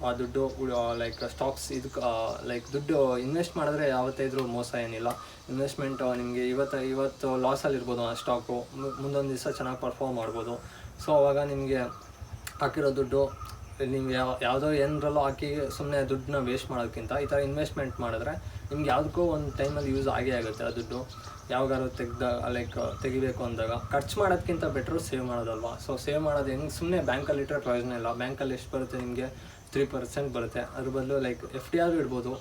ಆ ದುಡ್ಡು ಲೈಕ್ ಸ್ಟಾಕ್ಸ್ ಇದಕ್ಕೆ ಲೈಕ್ ದುಡ್ಡು ಇನ್ವೆಸ್ಟ್ ಮಾಡಿದ್ರೆ ಯಾವತ್ತೇ ಇದ್ರೂ ಮೋಸ ಏನಿಲ್ಲ. ಇನ್ವೆಸ್ಟ್ಮೆಂಟ್ ನಿಮಗೆ ಇವತ್ತು ಲಾಸಲ್ಲಿರ್ಬೋದು ಆ ಸ್ಟಾಕು, ಮುಂದೊಂದು ದಿವಸ ಚೆನ್ನಾಗಿ ಪರ್ಫಾರ್ಮ್ ಮಾಡ್ಬೋದು. ಸೊ ಅವಾಗ ನಿಮಗೆ ಹಾಕಿರೋ ದುಡ್ಡು ನೀವು ಯಾವುದೋ ಏನರಲ್ಲೋ ಹಾಕಿ ಸುಮ್ಮನೆ ದುಡ್ಡನ್ನ ವೇಸ್ಟ್ ಮಾಡೋದಕ್ಕಿಂತ ಈ ಥರ ಇನ್ವೆಸ್ಟ್ಮೆಂಟ್ ಮಾಡಿದ್ರೆ ನಿಮ್ಗೆ ಯಾವುದಕ್ಕೂ ಒಂದು ಟೈಮಲ್ಲಿ ಯೂಸ್ ಆಗೇ ಆಗುತ್ತೆ. ಆ ದುಡ್ಡು ಯಾವಾಗಾದ್ರು ತೆಗಿಬೇಕು ಅಂದಾಗ ಖರ್ಚು ಮಾಡೋದಕ್ಕಿಂತ ಬೆಟ್ರು ಸೇವ್ ಮಾಡೋದಲ್ವಾ. ಸೊ ಸೇವ್ ಮಾಡೋದು ಹೆಂಗೆ, ಸುಮ್ಮನೆ ಬ್ಯಾಂಕಲ್ಲಿ ಇಟ್ಟರೆ ಪ್ರಯೋಜನ ಇಲ್ಲ. ಬ್ಯಾಂಕಲ್ಲಿ ಎಷ್ಟು ಬರುತ್ತೆ ನಿಮಗೆ? 3% ಬರುತ್ತೆ. ಅದ್ರ ಬದಲು ಲೈಕ್ ಎಫ್ ಡಿ ಆದರೂ ಇಡ್ಬೋದು.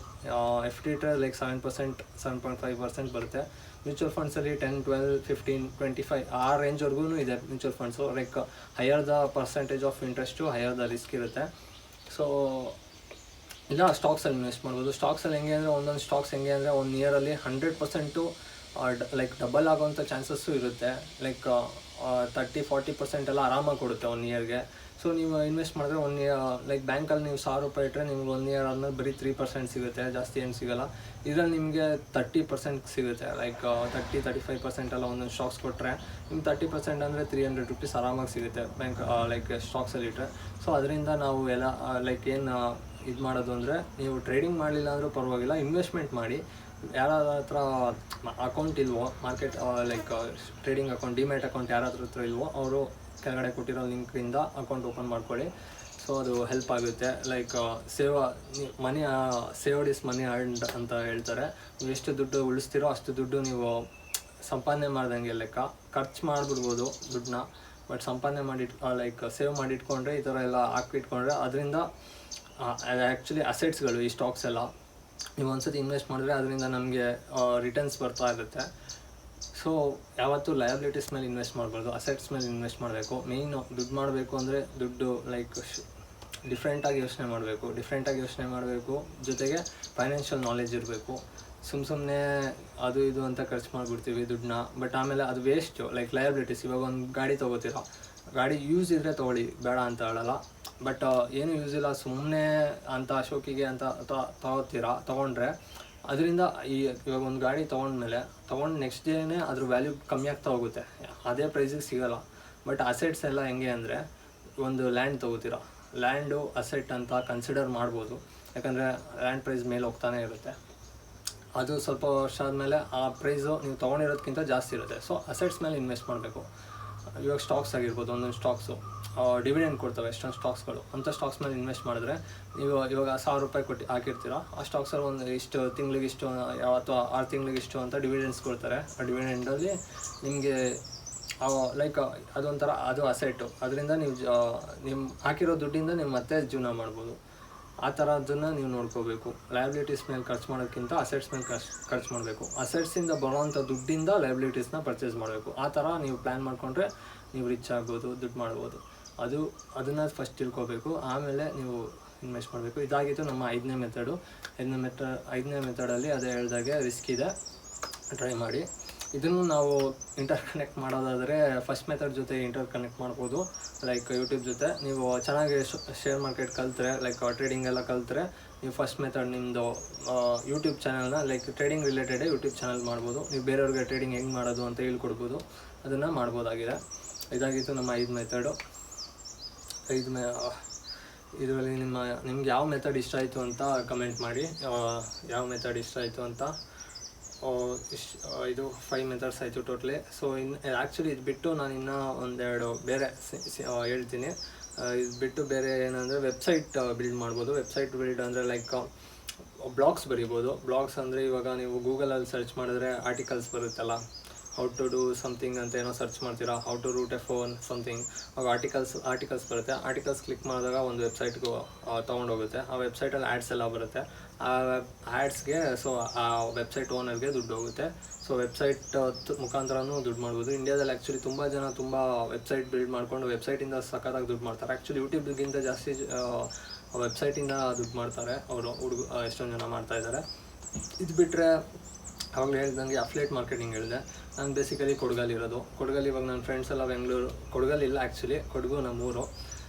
ಎಫ್ ಡಿ ಇಟ್ಟರೆ ಲೈಕ್ 7%, 7.5% ಬರುತ್ತೆ. ಮ್ಯೂಚುವಲ್ ಫಂಡ್ಸಲ್ಲಿ 10, 12, 15, 25 ಆ ರೇಂಜ್ವರೆಗೂ ಇದೆ mutual funds. Like higher the percentage of interest, higher the risk ಇರುತ್ತೆ. ಸೊ ಇಲ್ಲ ಸ್ಟಾಕ್ಸಲ್ಲಿ ಇನ್ವೆಸ್ಟ್ ಮಾಡ್ಬೋದು. ಸ್ಟಾಕ್ಸಲ್ಲಿ ಹೆಂಗೆ ಅಂದರೆ ಒಂದೊಂದು ಸ್ಟಾಕ್ಸ್ ಹೆಂಗೆ ಅಂದರೆ 1 ಇಯರಲ್ಲಿ 100% ಲೈಕ್ ಡಬಲ್ ಆಗೋವಂಥ ಚಾನ್ಸಸ್ಸು ಇರುತ್ತೆ. ಲೈಕ್ 30-40% ಎಲ್ಲ ಆರಾಮಾಗಿ ಕೊಡುತ್ತೆ 1 ಇಯರ್ಗೆ. ಸೊ ನೀವು ಇನ್ವೆಸ್ಟ್ ಮಾಡಿದ್ರೆ 1 ಇಯರ್ ಲೈಕ್ ಬ್ಯಾಂಕಲ್ಲಿ ನೀವು 1000 ರೂಪಾಯಿ ಇಟ್ಟರೆ ನಿಮ್ಗೆ 1 ಇಯರ್ ಆದಮೇಲೆ ಬರೀ 3% ಸಿಗುತ್ತೆ, ಜಾಸ್ತಿ ಏನು ಸಿಗೋಲ್ಲ. ಇದರಲ್ಲಿ ನಿಮಗೆ 30% ಸಿಗುತ್ತೆ. ಲೈಕ್ 30-35% ಎಲ್ಲ ಒಂದೊಂದು ಸ್ಟಾಕ್ಸ್ ಕೊಟ್ಟರೆ ನಿಮ್ಗೆ 30% ಅಂದರೆ 300 ರೂಪೀಸ್ ಆರಾಮಾಗಿ ಸಿಗುತ್ತೆ ಬ್ಯಾಂಕ್ ಲೈಕ್ ಸ್ಟಾಕ್ಸಲ್ಲಿ ಇಟ್ಟರೆ. ಸೊ ಅದರಿಂದ ನಾವು ಎಲ್ಲ ಲೈಕ್ ಏನು ಇದು ಮಾಡೋದು ಅಂದರೆ, ನೀವು ಟ್ರೇಡಿಂಗ್ ಮಾಡಲಿಲ್ಲ ಅಂದರೂ ಪರವಾಗಿಲ್ಲ, ಇನ್ವೆಸ್ಟ್ಮೆಂಟ್ ಮಾಡಿ. ಯಾರ ಹತ್ರ ಅಕೌಂಟ್ ಇಲ್ವೋ market like trading account, demat account ಯಾರ ಹತ್ರ ಇಲ್ವೋ ಅವರು ಕೆಳಗಡೆ ಕೊಟ್ಟಿರೋ ಲಿಂಕಿಂದ ಅಕೌಂಟ್ ಓಪನ್ ಮಾಡ್ಕೊಳ್ಳಿ. ಸೊ ಅದು ಹೆಲ್ಪ್ ಆಗುತ್ತೆ. Like saved is money earned ಅಂತ ಹೇಳ್ತಾರೆ. ನೀವು ಎಷ್ಟು ದುಡ್ಡು ಉಳಿಸ್ತೀರೋ ಅಷ್ಟು ದುಡ್ಡು ನೀವು ಸಂಪಾದನೆ ಮಾಡ್ದಂಗೆ ಲೆಕ್ಕ. ಖರ್ಚು ಮಾಡಿಬಿಡ್ಬೋದು ದುಡ್ಡನ್ನ, ಬಟ್ ಸಂಪಾದನೆ ಲೈಕ್ ಸೇವ್ ಮಾಡಿಟ್ಕೊಂಡ್ರೆ, ಈ ಥರ ಎಲ್ಲ ಹಾಕಿಟ್ಕೊಂಡ್ರೆ ಅದರಿಂದ ಆ್ಯಕ್ಚುಲಿ ಅಸೆಟ್ಸ್ಗಳು ಈ ಸ್ಟಾಕ್ಸ್ ಎಲ್ಲ ನೀವು ಒಂದ್ಸತಿ ಇನ್ವೆಸ್ಟ್ ಮಾಡಿದ್ರೆ ಅದರಿಂದ ನಮಗೆ ರಿಟರ್ನ್ಸ್ ಬರ್ತಾ ಇರುತ್ತೆ. ಸೊ ಯಾವತ್ತೂ ಲಯಬಿಲಿಟೀಸ್ ಮೇಲೆ ಇನ್ವೆಸ್ಟ್ ಮಾಡಬಾರ್ದು, ಅಸೆಟ್ಸ್ ಮೇಲೆ ಇನ್ವೆಸ್ಟ್ ಮಾಡಬೇಕು. ಮೇಯ್ನು ದುಡ್ಡು ಮಾಡಬೇಕು ಅಂದರೆ ದುಡ್ಡು ಲೈಕ್ ಡಿಫ್ರೆಂಟಾಗಿ ಯೋಚನೆ ಮಾಡಬೇಕು. ಜೊತೆಗೆ ಫೈನಾನ್ಷಿಯಲ್ ನಾಲೆಜ್ ಇರಬೇಕು. ಸುಮ್ಮನೆ ಅದು ಇದು ಅಂತ ಖರ್ಚು ಮಾಡಿಬಿಡ್ತೀವಿ ದುಡ್ಡನ್ನ, ಬಟ್ ಆಮೇಲೆ ಅದು ವೇಸ್ಟು. ಲೈಕ್ ಲಯಬಿಲಿಟೀಸ್, ಇವಾಗ ಒಂದು ಗಾಡಿ ತೊಗೋತೀರಾ, ಗಾಡಿ ಯೂಸ್ ಇದ್ದರೆ ತೊಗೊಳ್ಳಿ, ಬೇಡ ಅಂತ ಹೇಳಲ್ಲ. ಬಟ್ ಏನೂ ಯೂಸ್ ಇಲ್ಲ ಸುಮ್ಮನೆ ಅಂತ ಶೋಕಿಗೆ ಅಂತ ತೊಗೊಂಡ್ರೆ ಅದರಿಂದ ಇವಾಗ ಒಂದು ಗಾಡಿ ತೊಗೊಂಡು ನೆಕ್ಸ್ಟ್ ಡೇನೇ ಅದ್ರ ವ್ಯಾಲ್ಯೂ ಕಮ್ಮಿ ಆಗ್ತಾ ಹೋಗುತ್ತೆ, ಅದೇ ಪ್ರೈಸಿಗೆ ಸಿಗೋಲ್ಲ. ಬಟ್ ಅಸೆಟ್ಸ್ ಎಲ್ಲ ಹೆಂಗೆ ಅಂದರೆ, ಒಂದು ಲ್ಯಾಂಡ್ ತೊಗೋತೀರ, ಲ್ಯಾಂಡು ಅಸೆಟ್ ಅಂತ ಕನ್ಸಿಡರ್ ಮಾಡ್ಬೋದು. ಯಾಕಂದರೆ ಲ್ಯಾಂಡ್ ಪ್ರೈಸ್ ಮೇಲೆ ಹೋಗ್ತಾನೆ ಇರುತ್ತೆ. ಅದು ಸ್ವಲ್ಪ ವರ್ಷ ಆದಮೇಲೆ ಆ ಪ್ರೈಸು ನೀವು ತೊಗೊಂಡಿರೋದಕ್ಕಿಂತ ಜಾಸ್ತಿ ಇರುತ್ತೆ. ಸೊ ಅಸೆಟ್ಸ್ ಮೇಲೆ ಇನ್ವೆಸ್ಟ್ ಮಾಡಬೇಕು. ಇವಾಗ ಸ್ಟಾಕ್ಸ್ ಆಗಿರ್ಬೋದು, ಒಂದೊಂದು ಸ್ಟಾಕ್ಸು ಡಿವಿಡೆಂಡ್ ಕೊಡ್ತವೆ ಎಷ್ಟೊಂದು ಸ್ಟಾಕ್ಸ್ಗಳು. ಅಂಥ ಸ್ಟಾಕ್ಸ್ ಮೇಲೆ ಇನ್ವೆಸ್ಟ್ ಮಾಡಿದ್ರೆ ನೀವು ಇವಾಗ 1000 ರೂಪಾಯಿ ಕೊಟ್ಟು ಹಾಕಿರ್ತೀರ, ಆ ಸ್ಟಾಕ್ಸಲ್ಲಿ ಒಂದು ಇಷ್ಟು ತಿಂಗಳಿಗಿಷ್ಟು ಅಥವಾ 6 ತಿಂಗಳಿಗಿಷ್ಟು ಅಂತ ಡಿವಿಡೆಂಡ್ಸ್ ಕೊಡ್ತಾರೆ. ಆ ಡಿವಿಡೆಂಡಲ್ಲಿ ನಿಮಗೆ ಲೈಕ್ ಅದೊಂಥರ ಅದು ಅಸೆಟ್ಟು. ಅದರಿಂದ ನೀವು ನಿಮ್ಮ ಹಾಕಿರೋ ದುಡ್ಡಿಂದ ನೀವು ಮತ್ತೆ ಜೀವನ ಮಾಡ್ಬೋದು. ಆ ಥರದನ್ನು ನೀವು ನೋಡ್ಕೋಬೇಕು. ಲಯಬಿಲಿಟೀಸ್ ಮೇಲೆ ಖರ್ಚು ಮಾಡೋಕ್ಕಿಂತ ಅಸೆಟ್ಸ್ ಮೇಲೆ ಖರ್ಚು ಮಾಡಬೇಕು. ಅಸೆಟ್ಸಿಂದ ಬರೋವಂಥ ದುಡ್ಡಿಂದ ಲಯಬಿಲಿಟೀಸ್ನ ಪರ್ಚೇಸ್ ಮಾಡಬೇಕು. ಆ ಥರ ನೀವು ಪ್ಲ್ಯಾನ್ ಮಾಡಿಕೊಂಡ್ರೆ ನೀವು ರಿಚ್ ಆಗ್ಬೋದು, ದುಡ್ಡು ಮಾಡ್ಬೋದು. ಅದನ್ನು ಫಸ್ಟ್ ತಿಳ್ಕೊಬೇಕು, ಆಮೇಲೆ ನೀವು ಇನ್ವೆಸ್ಟ್ ಮಾಡಬೇಕು. ಇದಾಗಿತ್ತು ನಮ್ಮ 5ನೇ ಮೆಥಡು. 5ನೇ ಮೆಥಡಲ್ಲಿ ಅದೇ ಹೇಳ್ದಾಗೆ ರಿಸ್ಕ್ ಇದೆ, ಟ್ರೈ ಮಾಡಿ. ಇದನ್ನು ನಾವು ಇಂಟರ್ಕನೆಕ್ಟ್ ಮಾಡೋದಾದರೆ ಫಸ್ಟ್ ಮೆಥಡ್ ಜೊತೆ ಇಂಟರ್ಕನೆಕ್ಟ್ ಮಾಡ್ಬೋದು. ಲೈಕ್ ಯೂಟ್ಯೂಬ್ ಜೊತೆ ನೀವು ಚೆನ್ನಾಗಿ ಶೇರ್ ಮಾರ್ಕೆಟ್ ಕಲ್ತ್ರೆ, ಲೈಕ್ ಟ್ರೇಡಿಂಗ್ ಎಲ್ಲ ಕಲ್ತ್ರೆ, ನೀವು ಫಸ್ಟ್ ಮೆಥಡ್ ನಿಮ್ಮದು ಯೂಟ್ಯೂಬ್ ಚಾನಲ್ನ ಲೈಕ್ ಟ್ರೇಡಿಂಗ್ ರಿಲೇಟೆಡೇ ಯೂಟ್ಯೂಬ್ ಚಾನಲ್ ಮಾಡ್ಬೋದು. ನೀವು ಬೇರೆಯವ್ರಿಗೆ ಟ್ರೇಡಿಂಗ್ ಹೆಂಗೆ ಮಾಡೋದು ಅಂತ ಹೇಳ್ಕೊಡ್ಬೋದು, ಅದನ್ನು ಮಾಡ್ಬೋದಾಗಿದೆ. ಇದಾಗಿತ್ತು ನಮ್ಮ 5 ಮೆಥಡು. ಇದರಲ್ಲಿ ನಿಮ್ಗೆ ಯಾವ ಮೆಥಡ್ ಇಷ್ಟ ಆಯಿತು ಅಂತ ಕಮೆಂಟ್ ಮಾಡಿ. ಯಾವ ಮೆಥಡ್ ಇಷ್ಟ ಆಯಿತು ಅಂತ. ಇದು 5 ಮೆಥಡ್ಸ್ ಆಯಿತು ಟೋಟ್ಲಿ. ಸೊ ಆ್ಯಕ್ಚುಲಿ ಇದು ಬಿಟ್ಟು ನಾನು ಇನ್ನೂ ಒಂದೆರಡು ಬೇರೆ ಹೇಳ್ತೀನಿ. ಇದು ಬಿಟ್ಟು ಬೇರೆ ಏನಂದರೆ ವೆಬ್ಸೈಟ್ ಬಿಲ್ಡ್ ಮಾಡ್ಬೋದು. ವೆಬ್ಸೈಟ್ ಬಿಲ್ಡ್ ಅಂದರೆ ಲೈಕ್ ಬ್ಲಾಗ್ಸ್ ಬರಿಬೋದು. ಬ್ಲಾಗ್ಸ್ ಅಂದರೆ ಇವಾಗ ನೀವು ಗೂಗಲಲ್ಲಿ ಸರ್ಚ್ ಮಾಡಿದ್ರೆ ಆರ್ಟಿಕಲ್ಸ್ ಬರುತ್ತಲ್ಲ, ಹೌ ಟು ಡೂ ಸಮಥಿಂಗ್ ಅಂತ ಏನೋ ಸರ್ಚ್ ಮಾಡ್ತೀರಾ, how to root a phone something, ಆಗ ಆರ್ಟಿಕಲ್ಸ್ ಬರುತ್ತೆ. ಆರ್ಟಿಕಲ್ಸ್ ಕ್ಲಿಕ್ ಮಾಡಿದಾಗ ಒಂದು ವೆಬ್ಸೈಟ್ಗೂ ತೊಗೊಂಡೋಗುತ್ತೆ. ಆ ವೆಬ್ಸೈಟಲ್ಲಿ ಆ್ಯಡ್ಸ್ ಎಲ್ಲ ಬರುತ್ತೆ. ಆ ಆ್ಯಡ್ಸ್ಗೆ ಸೊ ಆ ವೆಬ್ಸೈಟ್ ಓನರ್ಗೆ ದುಡ್ಡು ಹೋಗುತ್ತೆ. ಸೊ ವೆಬ್ಸೈಟ್ ಮುಖಾಂತರನೂ ದುಡ್ಡು ಮಾಡ್ಬೋದು. ಇಂಡಿಯಾದಲ್ಲಿ ಆ್ಯಕ್ಚುಲಿ ತುಂಬ ಜನ ತುಂಬ ವೆಬ್ಸೈಟ್ ಬಿಲ್ಡ್ ಮಾಡ್ಕೊಂಡು ವೆಬ್ಸೈಟಿಂದ ಸಖತ್ತಾಗಿ ದುಡ್ಡು ಮಾಡ್ತಾರೆ. ಆ್ಯಕ್ಚುಲಿ ಯೂಟ್ಯೂಬ್ಗಿಂತ ಜಾಸ್ತಿ ವೆಬ್ಸೈಟಿಂದ ದುಡ್ಡು ಮಾಡ್ತಾರೆ ಅವರು. ಎಷ್ಟೊಂದು ಜನ ಮಾಡ್ತಾಯಿದ್ದಾರೆ. ಇದು ಬಿಟ್ಟರೆ ಅವಾಗಲೇ ಹೇಳ್ದಂಗೆ ಅಫ್ಲೇಟ್ ಮಾರ್ಕೆಟಿಂಗ್ ಹೇಳಿದೆ. ನಾನು ಬೇಸಿಕಲಿ ಕೊಡಗಲ್ಲಿರೋದು. ಕೊಡಗಲ್ಲಿ ಇವಾಗ ನನ್ನ ಫ್ರೆಂಡ್ಸ್ ಎಲ್ಲ ಬೆಂಗಳೂರು, ಕೊಡಗಲ್ಲಿಲ್ಲ ಆ್ಯಕ್ಚುಲಿ, ಕೊಡಗು ನಮ್ಮೂರು.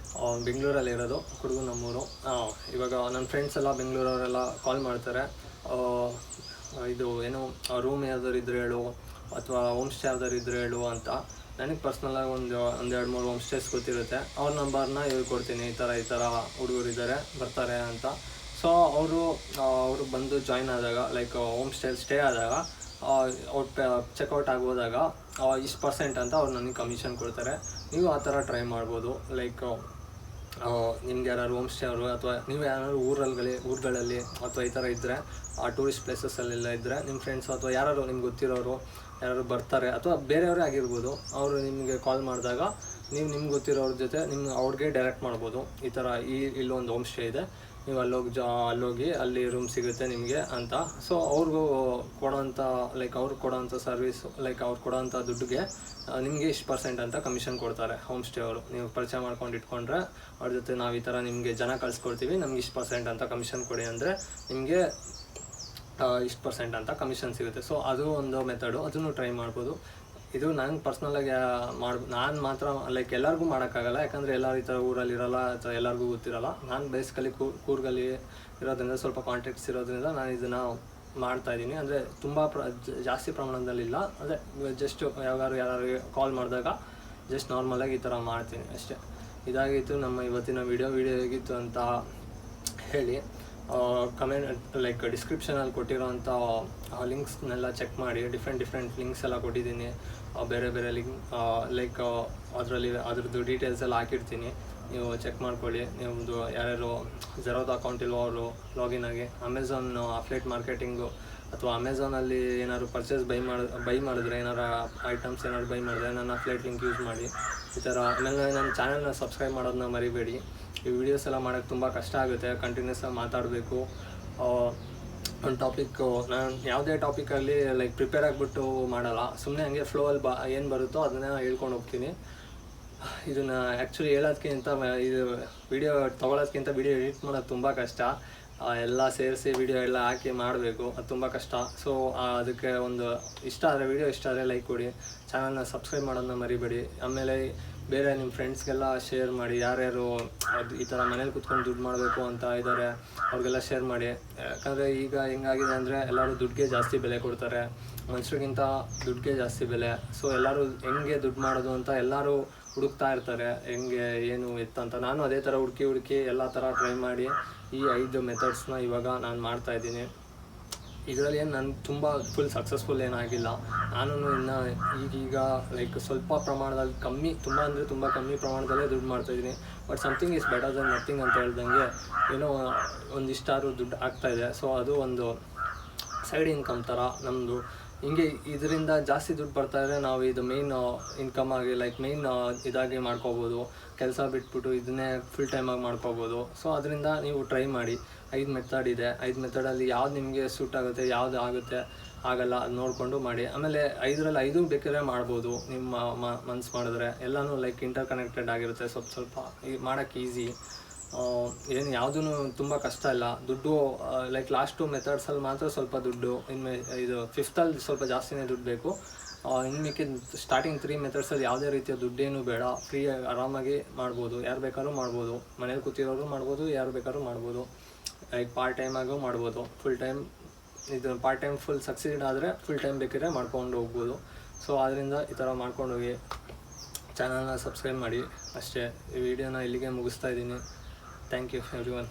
ಬೆಂಗಳೂರಲ್ಲಿರೋದು, ಕೊಡಗು ನಮ್ಮೂರು. ಇವಾಗ ನನ್ನ ಫ್ರೆಂಡ್ಸ್ ಎಲ್ಲ ಬೆಂಗಳೂರವರೆಲ್ಲ ಕಾಲ್ ಮಾಡ್ತಾರೆ, ಇದು ಏನೋ ರೂಮ್ ಯಾವ್ದಾರು ಇದ್ರೆ ಹೇಳು ಅಥವಾ ಹೋಮ್ ಸ್ಟೇ ಯಾವ್ದಾರು ಇದ್ರೆ ಹೇಳು ಅಂತ. ನನಗೆ ಪರ್ಸ್ನಲಾಗಿ ಒಂದು 2-3 ಹೋಮ್ ಸ್ಟೇಸ್ ಗೊತ್ತಿರುತ್ತೆ. ಅವ್ರ ನಂಬರ್ನ ಹೇಳ್ಕೊಡ್ತೀನಿ, ಈ ಥರ ಹುಡುಗರಿದ್ದಾರೆ ಬರ್ತಾರೆ ಅಂತ. ಸೊ ಅವರು ಬಂದು ಜಾಯ್ನ್ ಆದಾಗ, ಲೈಕ್ ಹೋಮ್ ಸ್ಟೇ ಆದಾಗ, ಚೆಕ್ಔಟ್ ಆಗೋದಾಗ ಇಷ್ಟು % ಅಂತ ಅವ್ರು ನನಗೆ ಕಮಿಷನ್ ಕೊಡ್ತಾರೆ. ನೀವು ಆ ಥರ ಟ್ರೈ ಮಾಡ್ಬೋದು. ಲೈಕ್ ನಿಮ್ಗೆ ಯಾರು ಹೋಮ್ ಸ್ಟೇ ಅವರು ಅಥವಾ ನೀವು ಯಾರು ಊರುಗಳಲ್ಲಿ ಅಥವಾ ಈ ಥರ ಇದ್ದರೆ, ಆ ಟೂರಿಸ್ಟ್ ಪ್ಲೇಸಸ್ಸಲ್ಲೆಲ್ಲ ಇದ್ದರೆ ನಿಮ್ಮ ಫ್ರೆಂಡ್ಸು ಅಥವಾ ಯಾರು ನಿಮ್ಗೆ ಗೊತ್ತಿರೋರು ಯಾರು ಬರ್ತಾರೆ ಅಥವಾ ಬೇರೆಯವರೇ ಆಗಿರ್ಬೋದು, ಅವರು ನಿಮಗೆ ಕಾಲ್ ಮಾಡಿದಾಗ ನೀವು ನಿಮ್ಗೆ ಗೊತ್ತಿರೋರ ಜೊತೆ ಅವ್ರಿಗೆ ಡೈರೆಕ್ಟ್ ಮಾಡ್ಬೋದು. ಈ ಥರ ಇಲ್ಲೊಂದು ಹೋಮ್ ಸ್ಟೇ ಇದೆ, ನೀವು ಅಲ್ಲೋಗಿ ಅಲ್ಲಿ ರೂಮ್ ಸಿಗುತ್ತೆ ನಿಮಗೆ ಅಂತ. ಸೊ ಅವ್ರಿಗೂ ಕೊಡೋಂಥ ಅವ್ರು ಕೊಡೋಂಥ ಸರ್ವಿಸ್ ಅವ್ರು ಕೊಡೋಂಥ ದುಡ್ಡಿಗೆ ನಿಮಗೆ ಇಷ್ಟು % ಅಂತ ಕಮಿಷನ್ ಕೊಡ್ತಾರೆ ಹೋಮ್ ಸ್ಟೇ ಅವರು. ನೀವು ಪರಿಚಯ ಮಾಡ್ಕೊಂಡು ಇಟ್ಕೊಂಡ್ರೆ ಅವ್ರ ಜೊತೆ ನಾವು ಈ ಥರ ನಿಮಗೆ ಜನ ಕಳಿಸ್ಕೊಡ್ತೀವಿ, ನಮ್ಗೆ ಇಷ್ಟು % ಅಂತ ಕಮಿಷನ್ ಕೊಡಿ ಅಂದರೆ ನಿಮಗೆ ಇಷ್ಟು % ಅಂತ ಕಮಿಷನ್ ಸಿಗುತ್ತೆ. ಸೊ ಅದು ಒಂದು ಮೆಥಡು, ಅದನ್ನು ಟ್ರೈ ಮಾಡ್ಬೋದು. ಇದು ನಂಗೆ ಪರ್ಸ್ನಲಾಗಿ ನಾನು ಮಾತ್ರ ಎಲ್ಲರಿಗೂ ಮಾಡೋಕ್ಕಾಗಲ್ಲ, ಯಾಕಂದರೆ ಎಲ್ಲರೂ ಈ ಥರ ಊರಲ್ಲಿ ಇರೋಲ್ಲ ಅಥವಾ ಎಲ್ಲರಿಗೂ ಗೊತ್ತಿರೋಲ್ಲ. ನಾನು ಬೇಸಿಕಲಿ ಕೂರ್ಗಲ್ಲಿ ಇರೋದ್ರಿಂದ ಸ್ವಲ್ಪ ಕಾಂಟ್ಯಾಕ್ಟ್ಸ್ ಇರೋದ್ರಿಂದ ನಾನು ಇದನ್ನು ಮಾಡ್ತಾಯಿದ್ದೀನಿ. ಅಂದರೆ ತುಂಬ ಜಾಸ್ತಿ ಪ್ರಮಾಣದಲ್ಲಿಲ್ಲ, ಅದೇ ಜಸ್ಟ್ ಯಾರು ಕಾಲ್ ಮಾಡಿದಾಗ ಜಸ್ಟ್ ನಾರ್ಮಲಾಗಿ ಈ ಥರ ಮಾಡ್ತೀನಿ ಅಷ್ಟೇ. ಇದಾಗಿತ್ತು ನಮ್ಮ ಇವತ್ತಿನ ವಿಡಿಯೋ ಹೇಗಿತ್ತು ಅಂತ ಹೇಳಿ ಕಮೆಂಟ್ ಡಿಸ್ಕ್ರಿಪ್ಷನಲ್ಲಿ ಕೊಟ್ಟಿರೋಂಥ ಲಿಂಕ್ಸ್ನೆಲ್ಲ ಚೆಕ್ ಮಾಡಿ. ಡಿಫ್ರೆಂಟ್ ಲಿಂಕ್ಸ್ ಎಲ್ಲ ಕೊಟ್ಟಿದ್ದೀನಿ, ಬೇರೆ ಲಿಂಕ್ ಅದರಲ್ಲಿ ಅದ್ರದ್ದು ಡೀಟೇಲ್ಸ್ ಎಲ್ಲ ಹಾಕಿರ್ತೀನಿ, ನೀವು ಚೆಕ್ ಮಾಡ್ಕೊಳ್ಳಿ. ನಿಮ್ಮದು ಯಾರ್ಯಾರು ಝೆರೋದ ಅಕೌಂಟ್ ಇಲ್ವೋ ಅವರು ಲಾಗಿನ್ ಆಗಿ ಅಮೆಝಾನ್ ಅಫ್ಲೇಟ್ ಮಾರ್ಕೆಟಿಂಗು ಅಥವಾ ಅಮೆಝಾನಲ್ಲಿ ಏನಾದ್ರು ಪರ್ಚೇಸ್ ಬೈ ಮಾಡಿದ್ರೆ ಏನಾರು ಐಟಮ್ಸ್ ಏನಾದ್ರು ಬೈ ಮಾಡಿದ್ರೆ ನನ್ನ ಅಫ್ಲೇಟ್ ಲಿಂಕ್ ಯೂಸ್ ಮಾಡಿ ಈ ಥರ. ಆಮೇಲೆ ನನ್ನ ಚಾನಲ್ನ ಸಬ್ಸ್ಕ್ರೈಬ್ ಮಾಡೋದನ್ನ ಮರಿಬೇಡಿ. ಈ ವಿಡಿಯೋಸ್ ಎಲ್ಲ ಮಾಡೋಕ್ಕೆ ತುಂಬ ಕಷ್ಟ ಆಗುತ್ತೆ, ಕಂಟಿನ್ಯೂಸ್ ಆಗಿ ಮಾತಾಡಬೇಕು. ಒಂದು ಟಾಪಿಕ್ಕು ನಾನು ಯಾವುದೇ ಟಾಪಿಕಲ್ಲಿ ಪ್ರಿಪೇರ್ ಆಗಿಬಿಟ್ಟು ಮಾಡಲ್ಲ, ಸುಮ್ಮನೆ ಹಂಗೆ ಫ್ಲೋಲ್ಲಿ ಏನು ಬರುತ್ತೋ ಅದನ್ನೇ ಹೇಳ್ಕೊಂಡು ಹೋಗ್ತೀನಿ. ಇದನ್ನು ಆ್ಯಕ್ಚುಲಿ ಹೇಳೋದಕ್ಕಿಂತ ಇದು ವಿಡಿಯೋ ತೊಗೊಳೋದಕ್ಕಿಂತ ವಿಡಿಯೋ ಎಡಿಟ್ ಮಾಡೋದು ತುಂಬ ಕಷ್ಟ. ಎಲ್ಲ ಸೇರಿಸಿ ವಿಡಿಯೋ ಎಲ್ಲ ಹಾಕಿ ಮಾಡಬೇಕು, ಅದು ತುಂಬ ಕಷ್ಟ. ಸೊ ಅದಕ್ಕೆ ಒಂದು ವಿಡಿಯೋ ಇಷ್ಟ ಆದರೆ ಲೈಕ್ ಕೊಡಿ, ಚಾನಲ್ನ ಸಬ್ಸ್ಕ್ರೈಬ್ ಮಾಡೋದನ್ನ ಮರಿಬೇಡಿ. ಆಮೇಲೆ ಬೇರೆ ನಿಮ್ಮ ಫ್ರೆಂಡ್ಸ್ಗೆಲ್ಲ ಶೇರ್ ಮಾಡಿ, ಯಾರ್ಯಾರು ಈ ಥರ ಮನೇಲಿ ಕೂತ್ಕೊಂಡು ದುಡ್ಡು ಮಾಡಬೇಕು ಅಂತ ಇದ್ದಾರೆ ಅವ್ರಿಗೆಲ್ಲ ಶೇರ್ ಮಾಡಿ. ಯಾಕಂದರೆ ಈಗ ಹೆಂಗಾಗಿದೆ ಅಂದರೆ ಎಲ್ಲರೂ ದುಡ್ಡಿಗೆ ಜಾಸ್ತಿ ಬೆಲೆ ಕೊಡ್ತಾರೆ, ಮನುಷ್ಯರಿಗಿಂತ ದುಡ್ಡಿಗೆ ಜಾಸ್ತಿ ಬೆಲೆ. ಸೊ ಎಲ್ಲರೂ ಹೆಂಗೆ ದುಡ್ಡು ಮಾಡೋದು ಅಂತ ಎಲ್ಲರೂ ಹುಡುಕ್ತಾ ಇರ್ತಾರೆ, ಹೆಂಗೆ ಏನು ಎತ್ತಂತ. ನಾನು ಅದೇ ಥರ ಹುಡುಕಿ ಎಲ್ಲ ಥರ ಟ್ರೈ ಮಾಡಿ ಈ 5 ಮೆಥಡ್ಸ್ನ ಇವಾಗ ನಾನು ಮಾಡ್ತಾಯಿದ್ದೀನಿ. ಇದರಲ್ಲಿ ಏನು ನಾನು ತುಂಬ ಫುಲ್ ಸಕ್ಸಸ್ಫುಲ್ ಏನಾಗಿಲ್ಲ. ನಾನು ಇನ್ನು ಈಗೀಗ ಸ್ವಲ್ಪ ಪ್ರಮಾಣದಲ್ಲಿ ತುಂಬ ಅಂದರೆ ತುಂಬ ಕಮ್ಮಿ ಪ್ರಮಾಣದಲ್ಲೇ ದುಡ್ಡು ಮಾಡ್ತಾಯಿದ್ದೀನಿ. But something is better than nothing ಅಂತ ಹೇಳ್ದಂಗೆ ಏನೋ ಒಂದಿಷ್ಟಾರು ದುಡ್ಡು ಆಗ್ತಾಯಿದೆ. ಸೊ ಅದು ಒಂದು ಸೈಡ್ ಇನ್ಕಮ್ ಥರ ನಮ್ಮದು. ಹಿಂಗೆ ಇದರಿಂದ ಜಾಸ್ತಿ ದುಡ್ಡು ಬರ್ತಾಯಿದ್ರೆ ನಾವು ಇದು ಮೇಯ್ನ್ ಇನ್ಕಮ್ ಆಗಿ ಮೇಯ್ನ್ ಇದಾಗಿ ಮಾಡ್ಕೋಬೋದು. ಕೆಲಸ ಬಿಟ್ಬಿಟ್ಟು ಇದನ್ನೇ ಫುಲ್ ಟೈಮಾಗಿ ಮಾಡ್ಕೋಬೋದು. ಸೊ ಅದರಿಂದ ನೀವು ಟ್ರೈ ಮಾಡಿ. 5 ಮೆಥಡ್ ಇದೆ, 5 ಮೆಥಡಲ್ಲಿ ಯಾವ್ದು ನಿಮಗೆ ಸೂಟ್ ಆಗುತ್ತೆ, ಯಾವ್ದು ಆಗಲ್ಲ ಅದು ನೋಡಿಕೊಂಡು ಮಾಡಿ. ಆಮೇಲೆ 5ರಲ್ಲಿ 5 ಬೇಕಾದ್ರೆ ಮಾಡ್ಬೋದು ನಿಮ್ಮ ಮನ್ಸು ಮಾಡಿದ್ರೆ. ಎಲ್ಲನೂ ಇಂಟರ್ ಕನೆಕ್ಟೆಡ್ ಆಗಿರುತ್ತೆ, ಸ್ವಲ್ಪ ಮಾಡೋಕ್ಕೆ ಈಸಿ. ಏನು ಯಾವುದೂ ತುಂಬ ಕಷ್ಟ ಇಲ್ಲ. ದುಡ್ಡು ಲಾಸ್ಟ್ 2 ಮೆಥಡ್ಸಲ್ಲಿ ಮಾತ್ರ ಸ್ವಲ್ಪ ದುಡ್ಡು, ಇದು 5th ಸ್ವಲ್ಪ ಜಾಸ್ತಿನೇ ದುಡ್ಡು ಬೇಕು. ಇನ್ನು ಮಿಕ್ಕಿದ ಸ್ಟಾರ್ಟಿಂಗ್ 3 ಮೆಥಡ್ಸಲ್ಲಿ ಯಾವುದೇ ರೀತಿಯ ದುಡ್ಡೇನು ಬೇಡ, ಫ್ರೀಯಾಗಿ ಆರಾಮಾಗಿ ಮಾಡ್ಬೋದು. ಯಾರು ಬೇಕಾದ್ರೂ ಮಾಡ್ಬೋದು, ಮನೇಲಿ ಕೂತಿರೋರು ಮಾಡ್ಬೋದು, ಯಾರು ಬೇಕಾದ್ರೂ ಮಾಡ್ಬೋದು. ಪಾರ್ಟ್ ಟೈಮಾಗೂ ಮಾಡ್ಬೋದು, ಫುಲ್ ಟೈಮ್. ಇದು ಪಾರ್ಟ್ ಟೈಮ್ ಫುಲ್ ಸಕ್ಸೀಡ್ ಆದರೆ ಫುಲ್ ಟೈಮ್ ಬೇಕಿದ್ರೆ ಮಾಡ್ಕೊಂಡು ಹೋಗ್ಬೋದು. ಸೊ ಆದ್ದರಿಂದ ಈ ಥರ ಮಾಡ್ಕೊಂಡು ಹೋಗಿ, ಚಾನಲ್ನ ಸಬ್ಸ್ಕ್ರೈಬ್ ಮಾಡಿ ಅಷ್ಟೇ. ಈ ವಿಡಿಯೋನ ಇಲ್ಲಿಗೆ ಮುಗಿಸ್ತಾ ಇದ್ದೀನಿ. Thank you everyone.